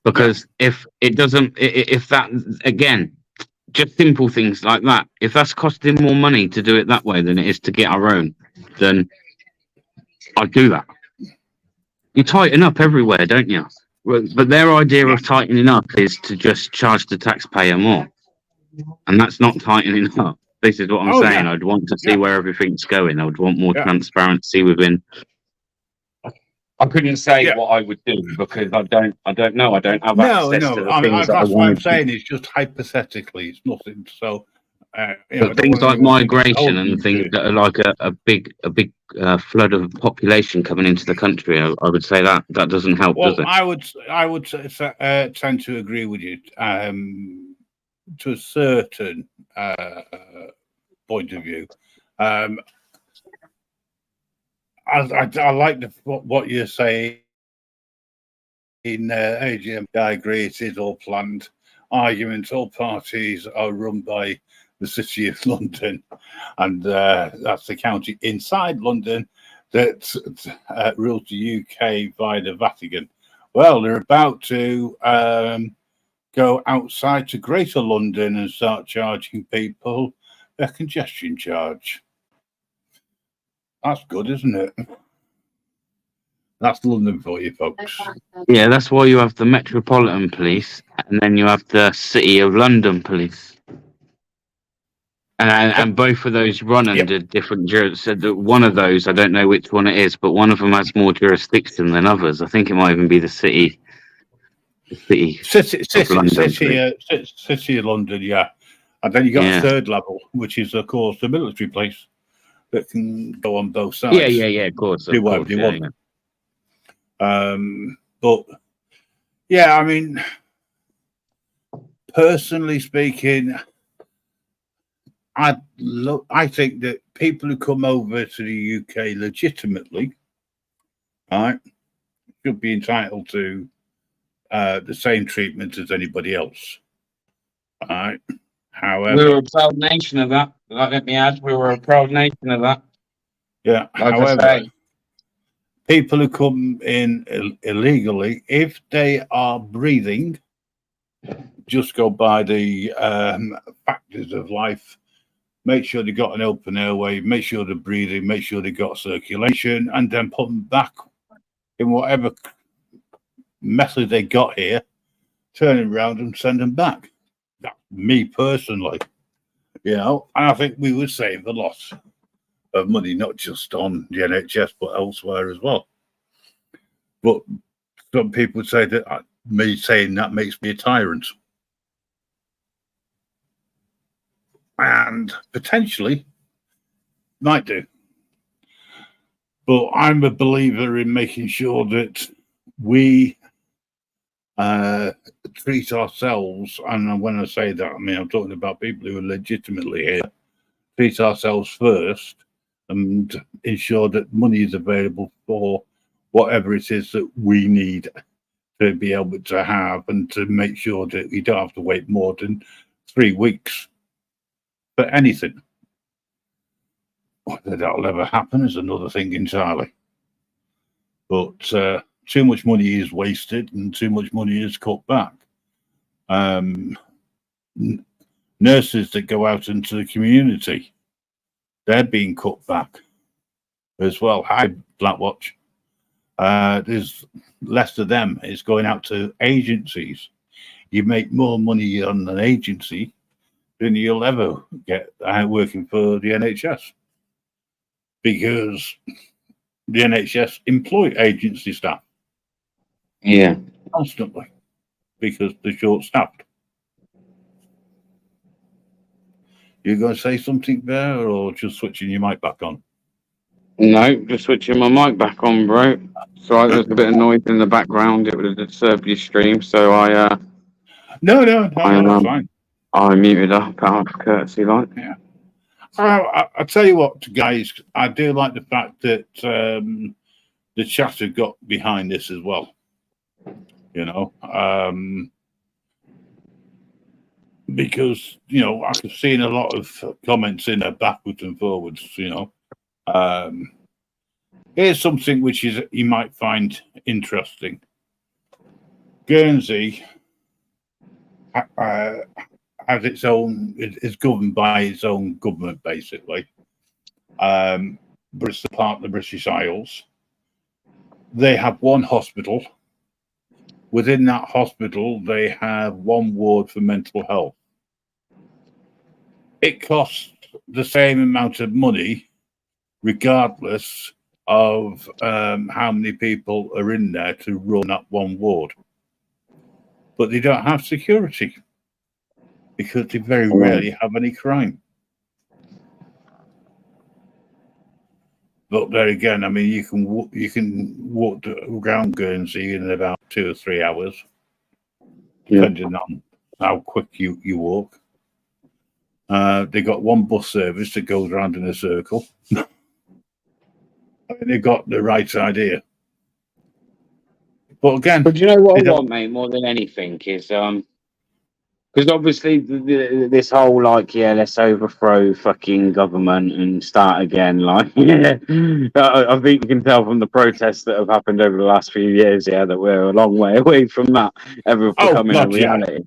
Because if it doesn't, if that, again, just simple things like that, if that's costing more money to do it that way than it is to get our own, then I'd do that. You tighten up everywhere, don't you? But their idea of tightening up is to just charge the taxpayer more. And that's not tightening up. This is what I'm saying. I'd want to see where everything's going. I would want more transparency within. I couldn't say what I would do because I don't know. I don't have access to the things that I want. That's what I'm saying. It's just hypothetically. It's nothing. So, but things like migration and things that are like a big flood of population coming into the country, I would say that doesn't help, does it? I would tend to agree with you to a certain point of view. I like what you're saying in AGM. I agree, it is all planned. Arguments, all parties are run by the City of London, and that's the county inside London that rules the UK via the Vatican. Well, they're about to go outside to Greater London and start charging people a congestion charge. That's good, isn't it? That's London for you, folks. Yeah, that's why you have the Metropolitan Police, and then you have the City of London Police. And both of those run under different jurisdictions. One of those, I don't know which one it is, but one of them has more jurisdiction than others. I think it might even be the City. City of London, yeah. And then you got a third level, which is, of course, the military police that can go on both sides. Yeah, of course. Do whatever you want. But yeah, I mean, personally speaking, I think that people who come over to the UK legitimately, right, should be entitled to the same treatment as anybody else. All right. However, we were a proud nation of that. Let me add, we were a proud nation of that. Yeah. Like however, people who come in illegally, if they are breathing, just go by the factors of life. Make sure they got an open airway. Make sure they're breathing. Make sure they got circulation, and then put them back in whatever method they got here. Turn it around and send them back. That's me personally, and I think we would save a lot of money, not just on the NHS, but elsewhere as well. But some people say that me saying that makes me a tyrant. And potentially might do. But I'm a believer in making sure that we treat ourselves, and when I say that, I mean, I'm talking about people who are legitimately here, treat ourselves first and ensure that money is available for whatever it is that we need to be able to have, and to make sure that we don't have to wait more than 3 weeks for anything. Whether that'll ever happen is another thing entirely. But too much money is wasted and too much money is cut back. Nurses that go out into the community, they're being cut back as well. Hi, Blackwatch. There's less of them. It's going out to agencies. You make more money on an agency than you'll ever get working for the NHS, because the NHS employ agency staff. Yeah. Constantly, because they're short-staffed. You going to say something there, or just switching your mic back on? No, just switching my mic back on, bro. So there's a bit of noise in the background. It would have disturbed your stream, so I. No, that's fine. I muted up out of courtesy, like. Yeah. I tell you what, guys, I do like the fact that the chat have got behind this as well. You know, because I've seen a lot of comments in there backwards and forwards. Here's something which you might find interesting. Guernsey has its own, is governed by its own government, basically. But it's a part of the British Isles. They have one hospital. Within that hospital, they have one ward for mental health. It costs the same amount of money, regardless of how many people are in there to run that one ward. But they don't have security because they very rarely have any crime. But there again, I mean, you can walk around Guernsey in about 2 or 3 hours, depending on how quick you walk. They got one bus service that goes around in a circle. I mean, they've got the right idea. But again, but you know what I want, mate, more than anything is because obviously this whole let's overthrow fucking government and start again. Like, I think you can tell from the protests that have happened over the last few years, that we're a long way away from that ever becoming a reality.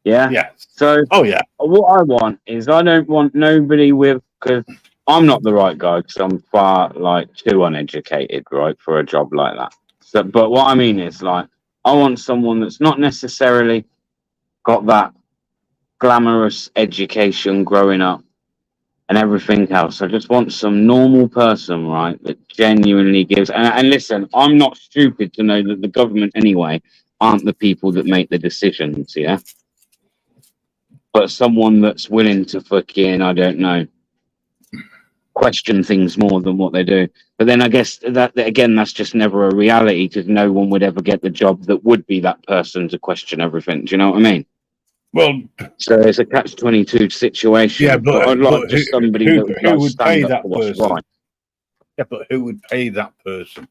Yeah. So, what I want is I don't want nobody because I'm not the right guy because I'm far too uneducated, right, for a job like that. So, but what I mean is I want someone that's not necessarily got that glamorous education growing up and everything else. I just want some normal person, right, that genuinely gives. And listen, I'm not stupid to know that the government anyway aren't the people that make the decisions, yeah. But someone that's willing to fucking, I don't know, question things more than what they do. But then I guess that again, that's just never a reality because no one would ever get the job that would be that person to question everything. Do you know what I mean? Well, so it's a catch-22 situation. Yeah, but I'd like just somebody who that would pay that person? Right. Yeah, but who would pay that person?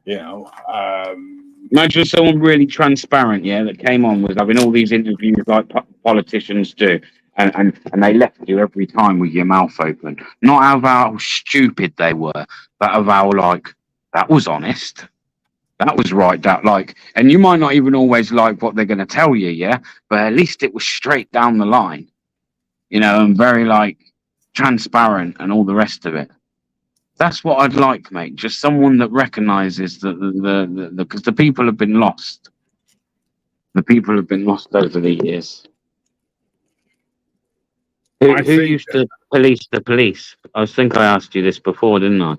Imagine someone really transparent, that came on with having all these interviews like politicians do, and they left you every time with your mouth open. Not of how stupid they were, but of how that was honest. That was right. And you might not even always like what they're going to tell you, but at least it was straight down the line, and very transparent and all the rest of it. That's what I'd like, mate. Just someone that recognises that because the people have been lost. The people have been lost over the years. Who used to police the police? I think I asked you this before, didn't I?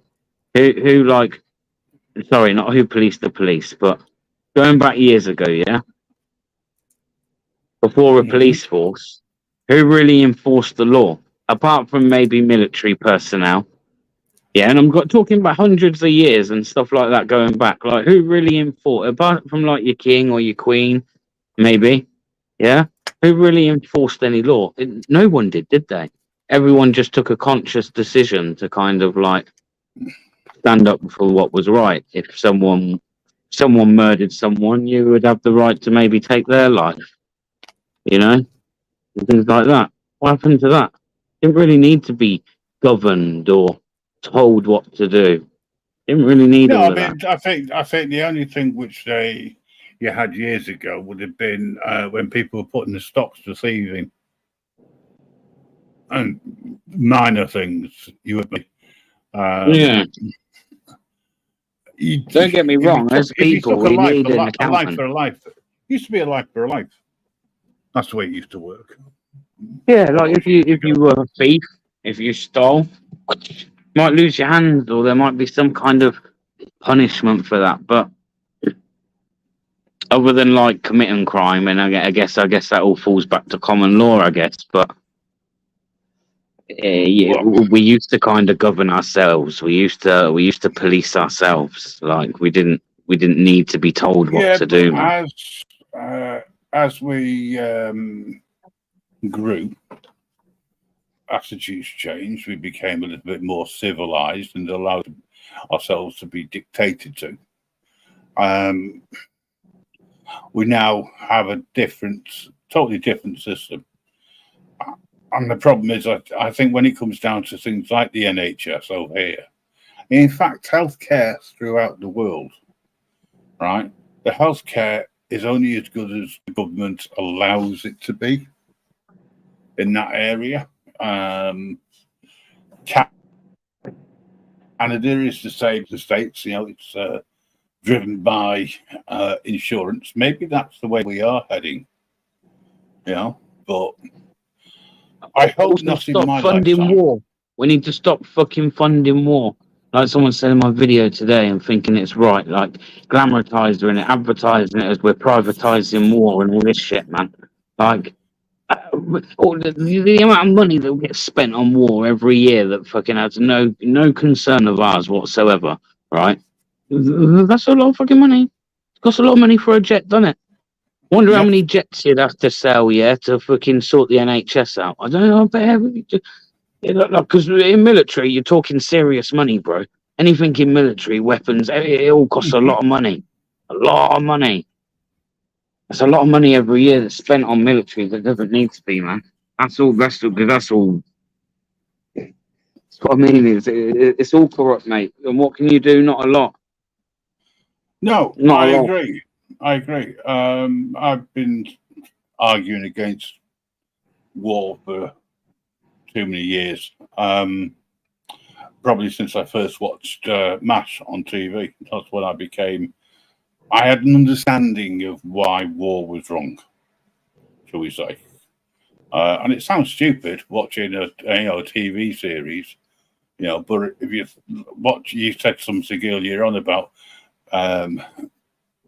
Sorry, not who policed the police, but going back years ago, before a police force, who really enforced the law? Apart from maybe military personnel. Yeah, and I'm talking about hundreds of years and stuff like that going back. Who really enforced, apart from your king or your queen, maybe, who really enforced any law? No one did they? Everyone just took a conscious decision to kind of stand up for what was right. If someone murdered someone, you would have the right to maybe take their life, and things like that. What happened to that? Didn't really need to be governed or told what to do. Didn't really need all of that. I think the only thing which you had years ago would have been when people were putting the stocks to thieving and minor things. You would be. Don't get me wrong. As people, we need an accountant. A life for a life. It used to be a life for a life. That's the way it used to work. Yeah, if you were a thief, if you stole, you might lose your hands, or there might be some kind of punishment for that. But other than committing crime, and I guess that all falls back to common law, I guess. But we used to kind of govern ourselves. We used to police ourselves. We didn't need to be told what to do. As we grew, attitudes changed. We became a little bit more civilized and allowed ourselves to be dictated to. We now have a totally different system. And the problem is, I think when it comes down to things like the NHS over here, in fact, healthcare throughout the world, right? The healthcare is only as good as the government allows it to be in that area. Canada is the same as the States, it's driven by insurance. Maybe that's the way we are heading, but I hope not in my lifetime. War. We need to stop fucking funding war. Like someone said in my video today, and thinking it's right, like glamorizing and advertising it as we're privatizing war and all this shit, man. Like, the amount of money that gets spent on war every year that fucking has no concern of ours whatsoever, right? That's a lot of fucking money. It costs a lot of money for a jet, doesn't it? Wonder how many jets you'd have to sell, to fucking sort the NHS out. I don't know, because in military, you're talking serious money, bro. Anything in military, weapons, it all costs a lot of money. A lot of money. That's a lot of money every year that's spent on military that doesn't need to be, man. That's all. That's all. That's what I mean. It's all corrupt, mate. And what can you do? Not a lot. No, I agree. I've been arguing against war for too many years. Probably since I first watched MASH on TV. That's when I had an understanding of why war was wrong, shall we say. And it sounds stupid watching a TV series, but if you said something earlier on about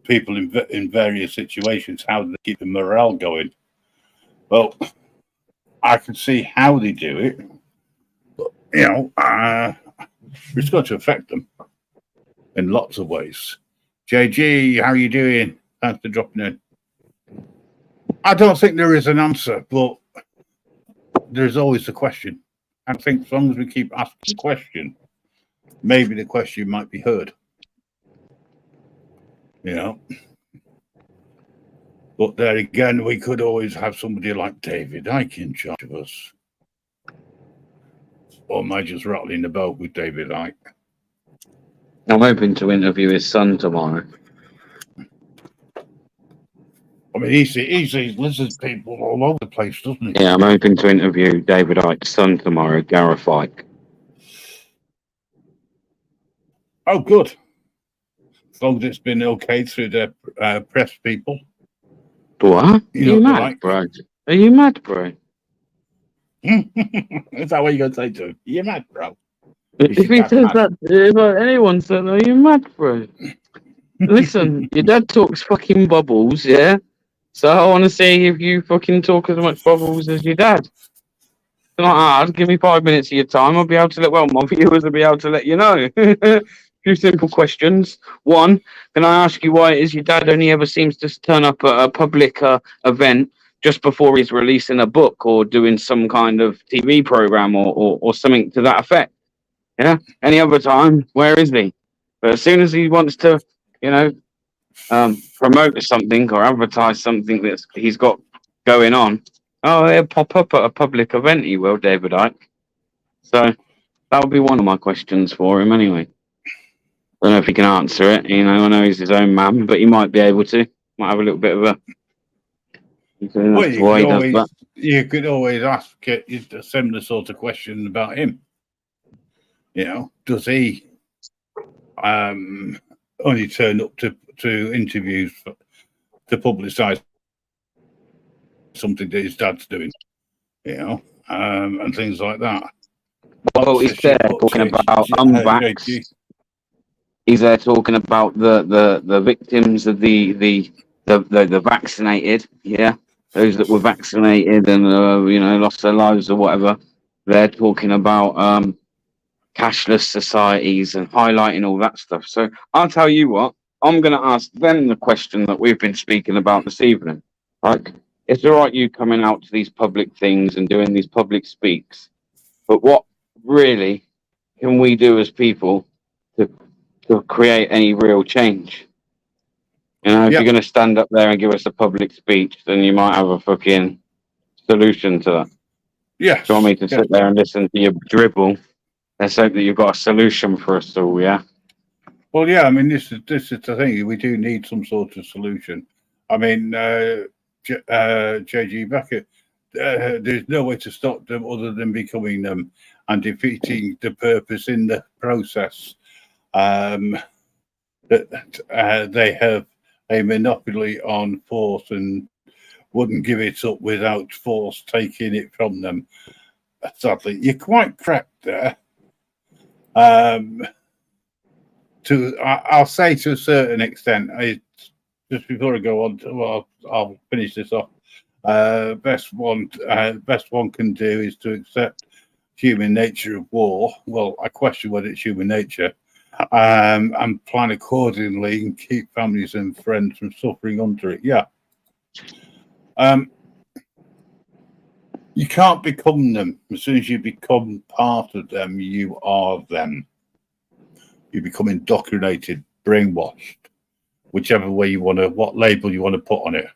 people in various situations, how they keep the morale going. Well, I can see how they do it, but it's got to affect them in lots of ways. JG, how are you doing? Thanks for dropping in. I don't think there is an answer, but there's always a question. I think as long as we keep asking the question, maybe the question might be heard. But there again, we could always have somebody like David Icke in charge of us. Or am I just rattling the boat with David Icke? I'm hoping to interview his son tomorrow. I mean, he sees lizard people all over the place, doesn't he? Yeah, I'm hoping to interview David Icke's son tomorrow, Gareth Icke. Oh, good. As long as it's been okay through the press people. What? Are you mad, bro? Are you mad, bro? Is that what you're going to say to him? You're mad, bro. If he says that, if anyone says, are you mad, bro? Listen, your dad talks fucking bubbles, yeah? So I want to see if you fucking talk as much bubbles as your dad. It's not hard. Give me 5 minutes of your time. I'll be able to my viewers will be able to let you know. Few simple questions. One, can I ask you why it is your dad only ever seems to turn up at a public event just before he's releasing a book or doing some kind of TV program or something to that effect? Yeah. Any other time, where is he? But as soon as he wants to, promote something or advertise something that he's got going on, he'll pop up at a public event. He will, David Icke. So that would be one of my questions for him, anyway. I don't know if he can answer it. I know he's his own man, but he might be able to. Might have a little bit of a. Well, you could always ask a similar sort of question about him. Does he only turn up to interviews to publicise something that his dad's doing? And things like that. Well, he's there talking about unvax. He's there talking about the victims of the vaccinated, those that were vaccinated and lost their lives or whatever. They're talking about cashless societies and highlighting all that stuff. So I'll tell you what, I'm going to ask them the question that we've been speaking about this evening. Like, it's all right you coming out to these public things and doing these public speaks, but what really can we do as people to create any real change? You know, if you're going to stand up there and give us a public speech, then you might have a fucking solution to that. Yes. Do you want me to sit there and listen to your dribble? Let's hope that you've got a solution for us all, yeah? Well, yeah, I mean, this is the thing. We do need some sort of solution. I mean, J.G. Beckett, there's no way to stop them other than becoming them and defeating the purpose in the process. That they have a monopoly on force and wouldn't give it up without force taking it from them. Sadly, you're quite correct there. I'll say to a certain extent, just before I go on, I'll finish this off. Best one can do is to accept human nature of war. Well, I question whether it's human nature, and plan accordingly and keep families and friends from suffering under it. Yeah. You can't become them. As soon as you become part of them, you are them. You become indoctrinated, brainwashed, whichever way you want to, what label you want to put on it.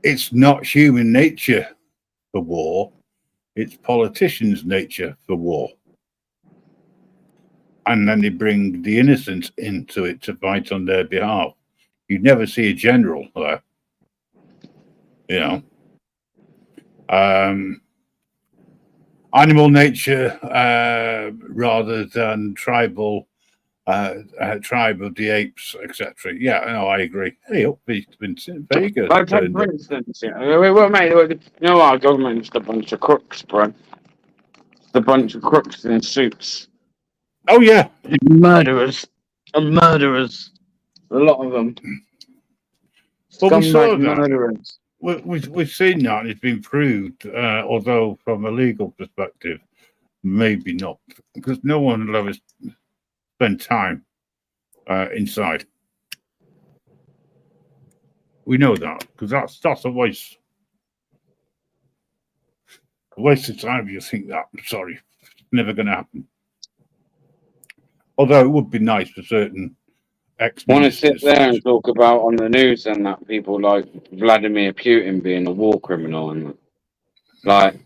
It's not human nature for war. It's politicians' nature for war. And then they bring the innocent into it to fight on their behalf. You never see a general there. You know. Animal nature rather than tribal, tribe of the apes, etc. Yeah, no, I agree. Hey, Vincent, very good. Okay, for instance, well, mate, you know our government's a bunch of crooks, bro. It's a bunch of crooks in suits. Oh yeah, murderers, and murderers. A lot of them. Well, we saw that. Murderers. We've seen that, and it's been proved, although from a legal perspective, maybe not, because no one will ever spend time inside. We know that, because that's a waste. A waste of time if you think that. Sorry, it's never going to happen. Although it would be nice for certain want to sit there and talk about on the news and that people like Vladimir Putin being a war criminal and like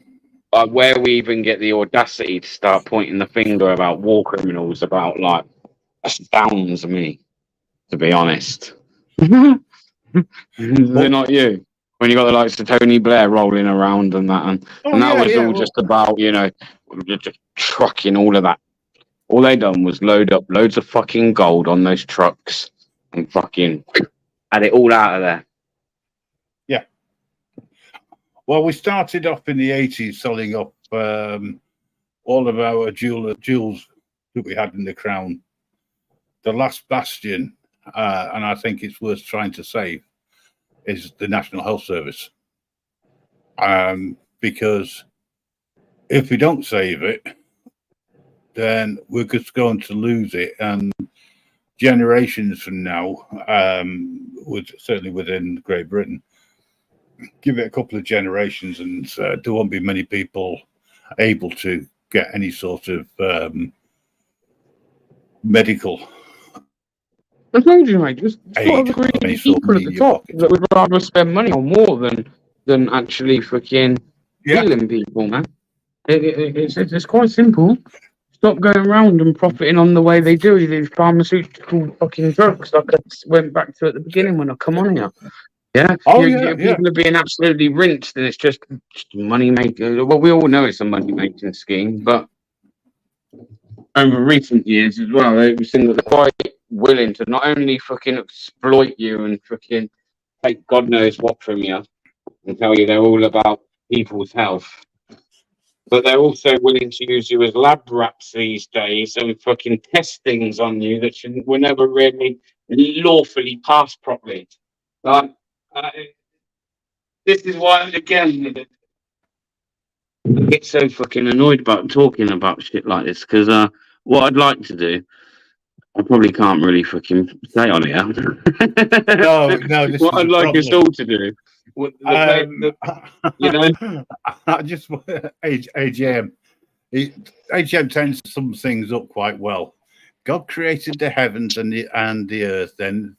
where we even get the audacity to start pointing the finger about war criminals about like astounds me, to be honest. They're not you when you got the likes of Tony Blair rolling around and that and that was all just about, you know, just trucking all of that. All they done was load up loads of fucking gold on those trucks and fucking had it all out of there. Yeah. Well, we started off in the 80s selling up all of our jewels that we had in the crown. The last bastion, and I think it's worth trying to save, is the National Health Service. Because if we don't save it, then we're just going to lose it. And generations from now, certainly within Great Britain, give it a couple of generations and there won't be many people able to get any sort of medical. I told you, mate, just sort of the greedy people at the top that would rather spend money on war than actually fucking healing people, man. It's quite simple. Stop going around and profiting on the way they do these pharmaceutical fucking drugs. Like I went back to at the beginning when I come on here. Yeah. People are being absolutely rinsed, and it's just money making. Well, we all know it's a money making scheme, but over recent years as well, we've seen that they're quite willing to not only fucking exploit you and fucking take God knows what from you and tell you they're all about people's health. But they're also willing to use you as lab rats these days and fucking test things on you that were never really lawfully passed properly. Like, this is why, again, I get so fucking annoyed about talking about shit like this, because what I'd like to do I probably can't really fucking say on here. No, this what is I'd the like us problem. all to do. You know, I just AGM. AGM tends to sum things up quite well. God created the heavens and the earth, then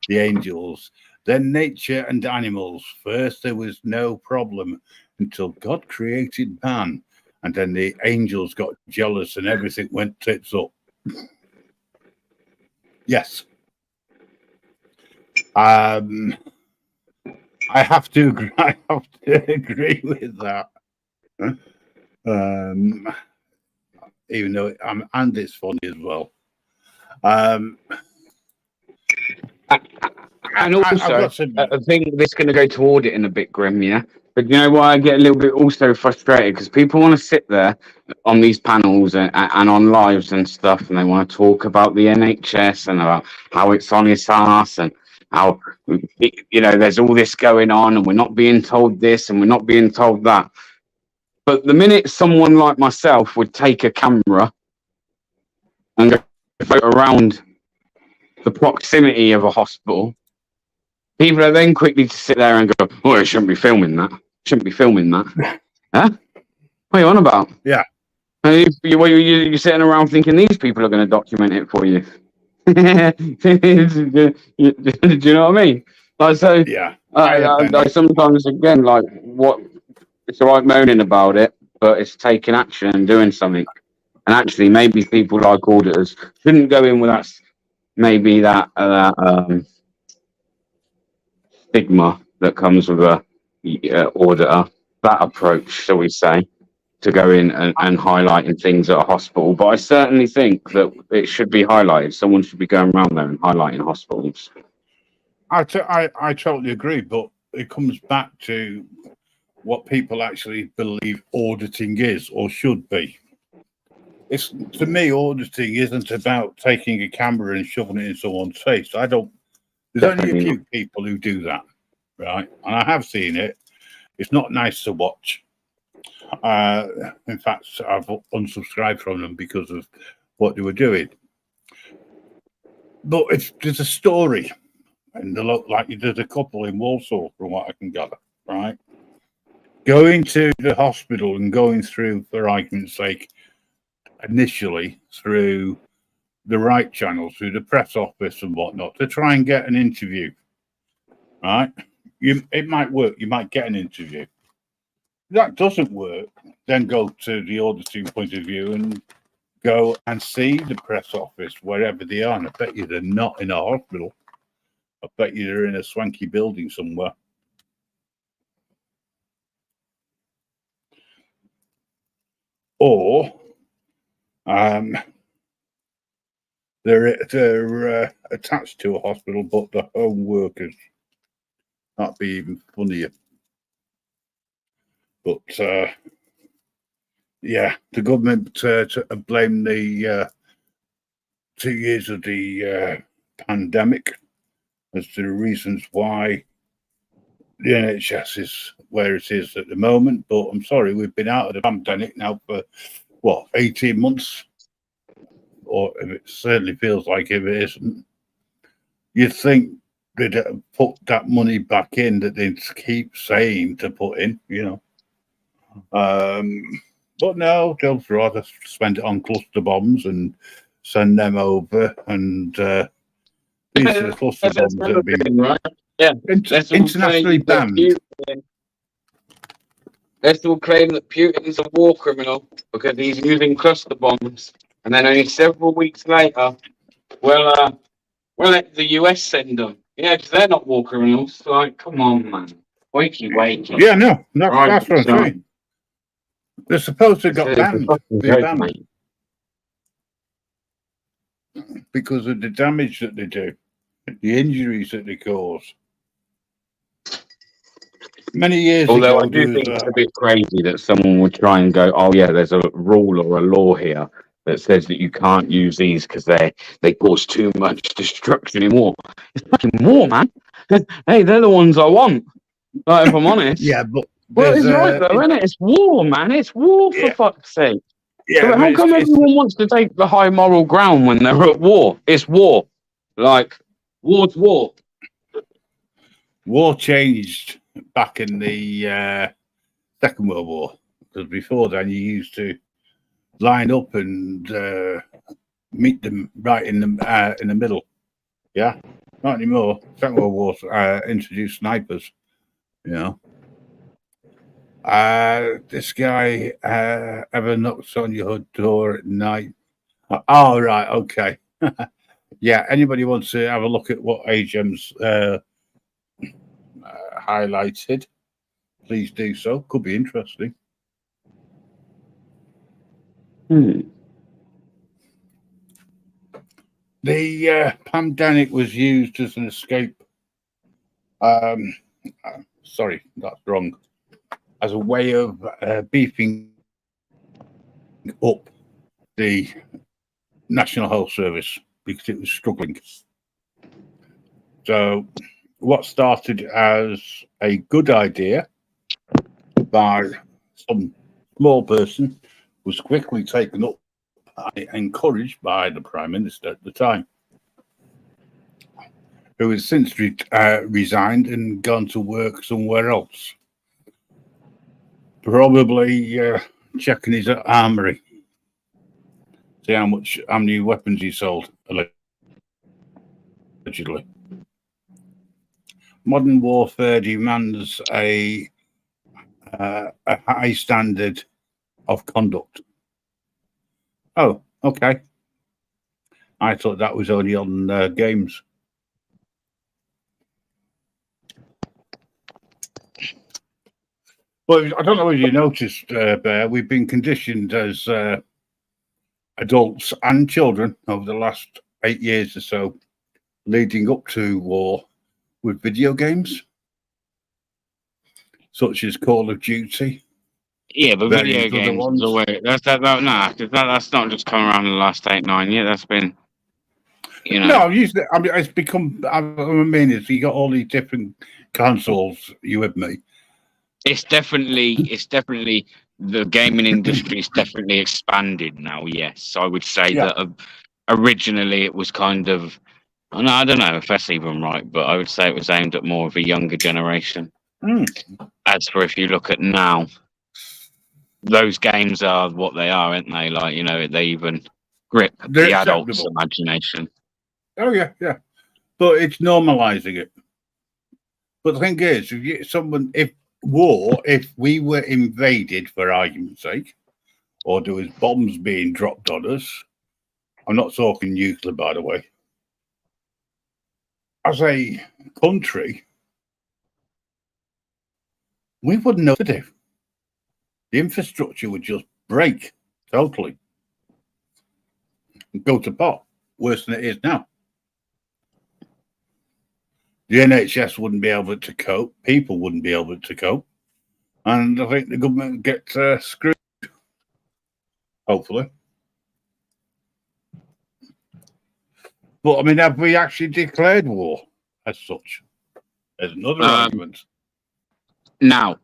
the angels, then nature and animals. First, there was no problem until God created man, and then the angels got jealous and everything went tits up. Yes. I have to agree. I have to agree with that. Even though and it's funny as well. And also, I think this is going to go to audit in a bit, Grim, yeah? But you know why I get a little bit also frustrated? Because people want to sit there on these panels and on lives and stuff, and they want to talk about the NHS and about how it's on its ass and how, you know, there's all this going on and we're not being told this and we're not being told that. But the minute someone like myself would take a camera and go around the proximity of a hospital, people are then quickly to sit there and go, "Oh, I shouldn't be filming that. Shouldn't be filming that." Huh? What are you on about? Yeah. You're sitting around thinking these people are going to document it for you. Do you know what I mean? Like, so, yeah. I sometimes, again, like, what it's all right moaning about it, but it's taking action and doing something. And actually, maybe people like auditors shouldn't go in with that, maybe that stigma that comes with a auditor, that approach, shall we say, to go in and highlighting things at a hospital. But I certainly think that it should be highlighted. Someone should be going around there and highlighting hospitals. I totally agree, but it comes back to what people actually believe auditing is or should be. It's, to me, auditing isn't about taking a camera and shoving it in someone's face. There's only a few people who do that, right? And I have seen it. It's not nice to watch. In fact, I've unsubscribed from them because of what they were doing. But if there's a story, and they look like there's a couple in Walsall, from what I can gather, right? Going to the hospital and going through, for argument's sake, initially through the right channels, through the press office and whatnot, to try and get an interview, right? It might work. You might get an interview. If that doesn't work, then go to the auditing point of view and go and see the press office wherever they are. And I bet you they're not in a hospital. I bet you they're in a swanky building somewhere. Or they're attached to a hospital, but the home workers. That'd be even funnier. But yeah, the government to blame the 2 years of the pandemic as to the reasons why the NHS is where it is at the moment. But I'm sorry, we've been out of the pandemic now for, what, 18 months? Or it certainly feels like if it isn't. You'd think they'd put that money back in that they keep saying to put in, you know. But no, they'll rather spend it on cluster bombs and send them over. And these are the cluster bombs that have been internationally banned. They still claim that Putin's a war criminal because he's using cluster bombs. And then only several weeks later, well, let the US send them. Yeah, because they're not war criminals. Like, come on, man. Wakey. Yeah, no, that's what I'm saying. They're supposed to have got banned because of the damage that they do, the injuries that they cause. Many years ago, I do think it's a bit crazy that someone would try and go, "Oh yeah, there's a rule or a law here that says that you can't use these because they cause too much destruction in war." It's fucking war, man. Hey, they're the ones I want. Like, if I'm honest. Yeah, but well, it's right though, isn't it? It's war, man. It's war for fuck's sake. Yeah, How come everyone wants to take the high moral ground when they're at war? It's war. Like, war's war. War changed back in the Second World War, because before then you used to line up and meet them right in the middle. Yeah, not anymore. Second World War introduced snipers. You know, this guy ever knocks on your hood door at night? Oh, right, okay. Yeah, anybody wants to have a look at what AGEM's highlighted, please do so. Could be interesting. The pandemic was used as an escape. Sorry, that's wrong. As a way of beefing up the National Health Service because it was struggling. So, what started as a good idea by some small person was quickly taken up and encouraged by the Prime Minister at the time, who has since resigned and gone to work somewhere else. Probably checking his armory. See how many weapons he sold, allegedly. Modern warfare demands a high standard of conduct. Oh, okay. I thought that was only on games. Well, I don't know if you noticed, Bear, we've been conditioned as adults and children over the last 8 years or so, leading up to war, with video games, such as Call of Duty. Yeah, but video games is always that's not just come around in the last 8-9 years. That's been, you know. No, it's become. I mean, you got all these different consoles. You with me? It's definitely the gaming industry is definitely expanded now. Yes, I would say that originally it was kind of, I don't know if that's even right, but I would say it was aimed at more of a younger generation. As for if you look at now, those games are what they are, aren't they? Like, you know, they even grip the adult's imagination. Oh yeah, yeah, but it's normalizing it. But the thing is, if we were invaded, for argument's sake, or there was bombs being dropped on us, I'm not talking nuclear, by the way. As a country, we wouldn't know what to do. The infrastructure would just break totally and go to pot, worse than it is now. The NHS wouldn't be able to cope. People wouldn't be able to cope. And I think the government would get screwed, hopefully. But, I mean, have we actually declared war as such? There's another argument. Now,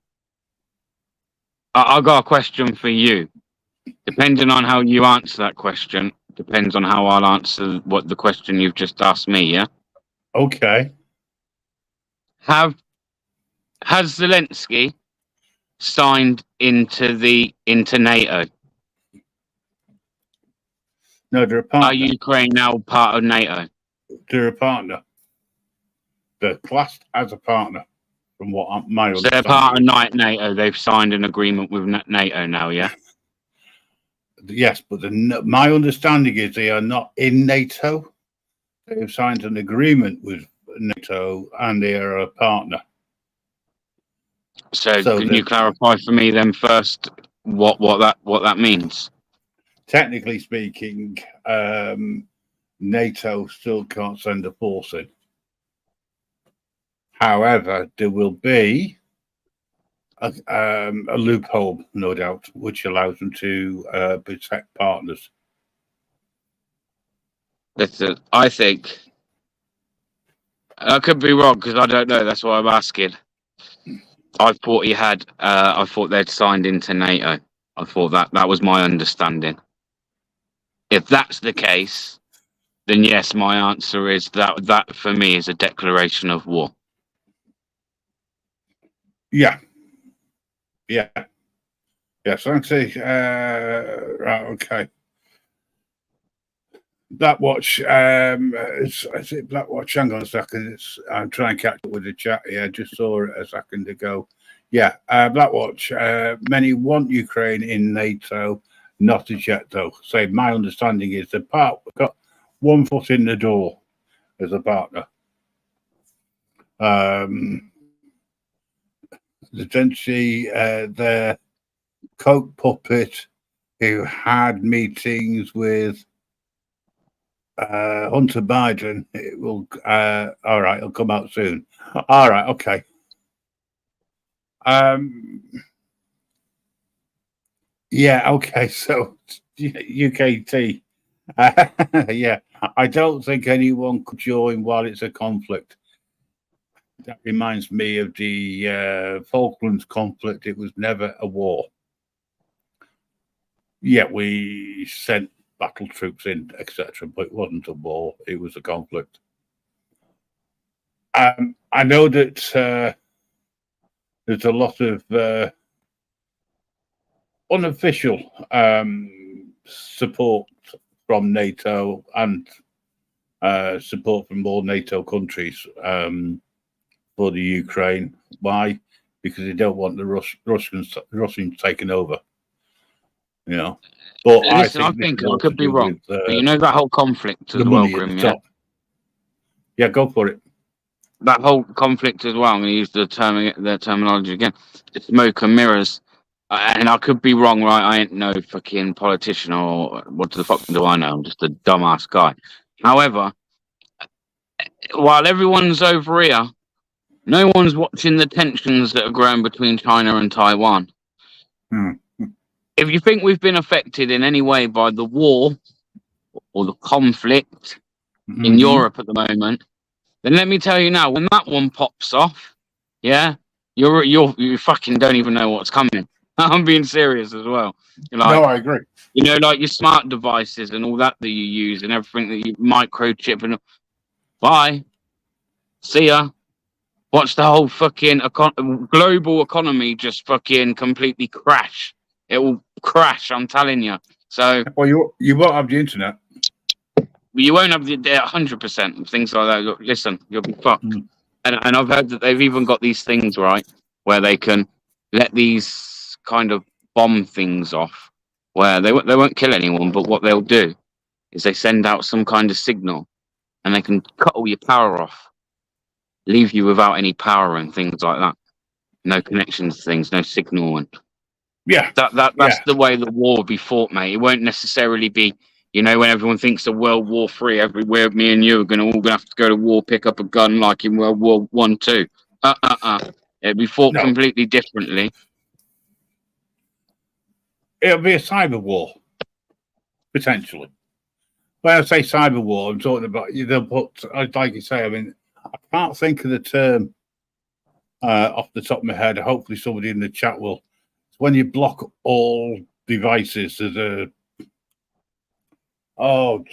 I've got a question for you. Depending on how you answer that question, depends on how I'll answer what the question you've just asked me, yeah? Okay. Has Zelensky signed into NATO? No, they're a partner. Are Ukraine now part of NATO? They're a partner. They're classed as a partner, from what my understanding. So they're part of NATO. They've signed an agreement with NATO now, yeah? Yes, but my understanding is they are not in NATO. They've signed an agreement with NATO, and they are a partner. So can you clarify for me then first what that means? Technically speaking, NATO still can't send a force in. However, there will be a loophole, no doubt, which allows them to protect partners. Listen, I think I could be wrong because I don't know. That's why I'm asking. I thought they'd signed into NATO. I thought that was my understanding. If that's the case, then yes, my answer is that for me is a declaration of war. Yeah. Yeah. Yes, I see. Right, okay. Blackwatch, is it Blackwatch? Hang on a second. I'm trying to catch up with the chat here. I just saw it a second ago. Yeah, Blackwatch. Many want Ukraine in NATO, not as yet, though. So my understanding is the part got one foot in the door as a partner. Essentially, their coke puppet who had meetings with Hunter Biden. It will. All right, it'll come out soon. All right, okay. Yeah, okay. So UKT. Yeah, I don't think anyone could join while it's a conflict. That reminds me of the Falklands conflict. It was never a war. Yeah, we sent battle troops in, etc., but it wasn't a war. It was a conflict. I know that there's a lot of unofficial support from NATO and support from all NATO countries for the Ukraine. Why? Because they don't want the Russians taking over. You know. But Listen, I think I could be wrong. But you know that whole conflict as the well, money at Grim, the yeah? top. Yeah, go for it. That whole conflict as well. I'm going to use the terminology again. It's smoke and mirrors. And I could be wrong, right? I ain't no fucking politician, or what the fuck do I know? I'm just a dumbass guy. However, while everyone's over here, no one's watching the tensions that are growing between China and Taiwan. If you think we've been affected in any way by the war or the conflict in Europe at the moment, then let me tell you now, when that one pops off, yeah, you fucking don't even know what's coming. I'm being serious as well. No, I agree. You know, like your smart devices and all that you use and everything that you microchip and bye. See ya. Watch the whole fucking global economy just fucking completely crash. It will crash, I'm telling you. So, well, you won't have the internet. You won't have the 100% things like that. Listen, you'll be fucked. And I've heard that they've even got these things right where they can let these kind of bomb things off, where they won't kill anyone, but what they'll do is they send out some kind of signal, and they can cut all your power off, leave you without any power and things like that. No connections, things, no signal, and that's the way the war will be fought, mate. It won't necessarily be, you know, when everyone thinks of World War III, everywhere me and you are all gonna have to go to war, pick up a gun like in World War One, two. It'll be fought completely differently. It'll be a cyber war, potentially. When I say cyber war, I'm talking about they'll put, like you say. I mean, I can't think of the term off the top of my head. Hopefully, somebody in the chat will. It's when you block all devices. There's a do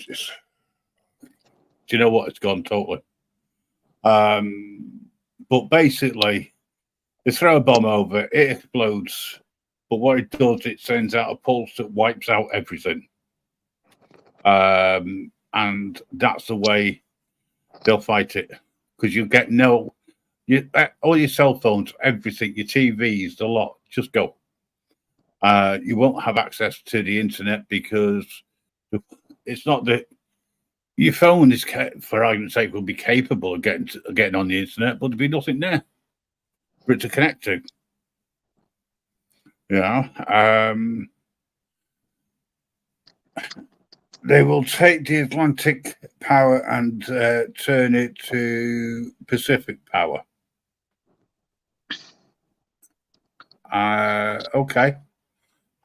you know what? It's gone totally. But basically, they throw a bomb over, it explodes. But what it does, it sends out a pulse that wipes out everything. And that's the way they'll fight it, because you get all your cell phones, everything, your TVs, the lot, just go. You won't have access to the internet because it's not that your phone is, for argument's sake, will be capable of getting on the internet, but there'll be nothing there for it to connect to. You know, they will take the Atlantic power and turn it to Pacific power. Okay.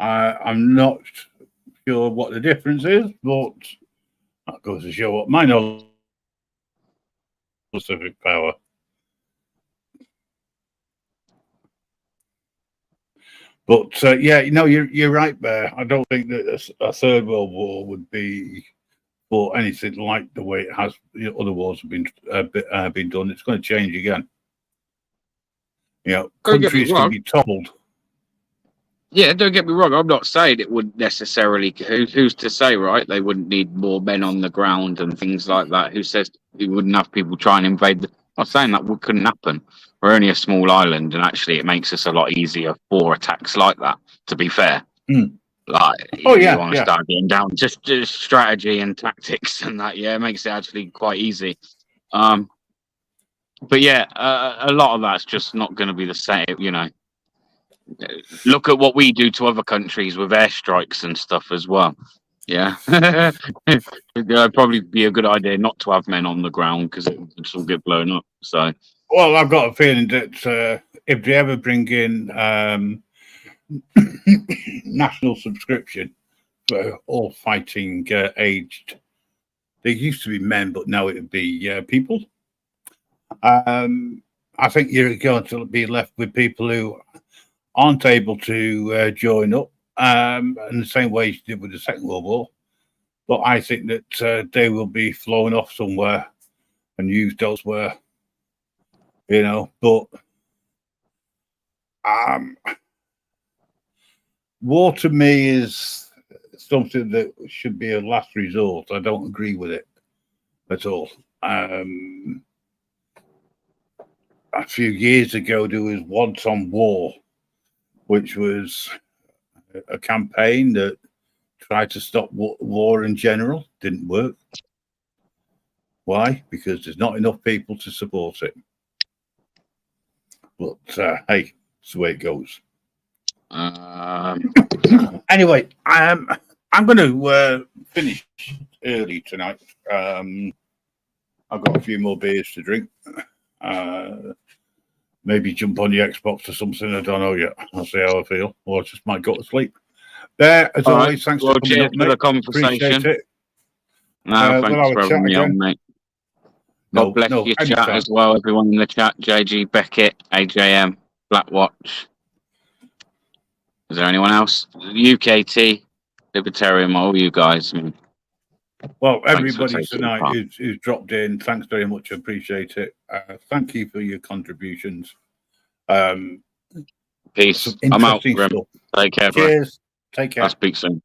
I'm not sure what the difference is, but that goes to show what my knowledge of Pacific power. But yeah, you're right there. I don't think that a third world war would be for anything like the way it has. Other wars have been done. It's going to change again. Countries can be toppled. Yeah, don't get me wrong. I'm not saying it wouldn't necessarily. Who's to say, right? They wouldn't need more men on the ground and things like that. Who says we wouldn't have people try and invade? I'm not saying that couldn't happen. We're only a small island, and actually, it makes us a lot easier for attacks like that. To be fair, like you want to start getting down just strategy and tactics and that. Yeah, it makes it actually quite easy. But yeah, a lot of that's just not going to be the same. Look at what we do to other countries with airstrikes and stuff as well. Yeah, it'd probably be a good idea not to have men on the ground because it would all get blown up. So, well, I've got a feeling that if they ever bring in national subscription for all fighting aged, there used to be men, but now it would be people. I think you're going to be left with people who aren't able to join up in the same way you did with the Second World War. But I think that they will be flown off somewhere and used elsewhere, But war to me is something that should be a last resort. I don't agree with it at all. A few years ago, there was Once on War, which was a campaign that tried to stop war in general. Didn't work. Why? Because there's not enough people to support it. But hey, it's the way it goes. Anyway, I'm going to finish early tonight. I've got a few more beers to drink. Maybe jump on the Xbox or something. I don't know yet. I'll see how I feel. Or I just might go to sleep. There, as always, thanks for coming up, mate. For the conversation. Appreciate it. No, thanks for having me on, mate. God bless your chat as well, everyone in the chat. JG, Beckett, AJM, Blackwatch. Is there anyone else? UKT, Libertarian, all you guys. Well, everybody tonight who's dropped in, thanks very much. I appreciate it. Thank you for your contributions. Peace. I'm out. Take care, bro. Cheers. Take care. I'll speak soon.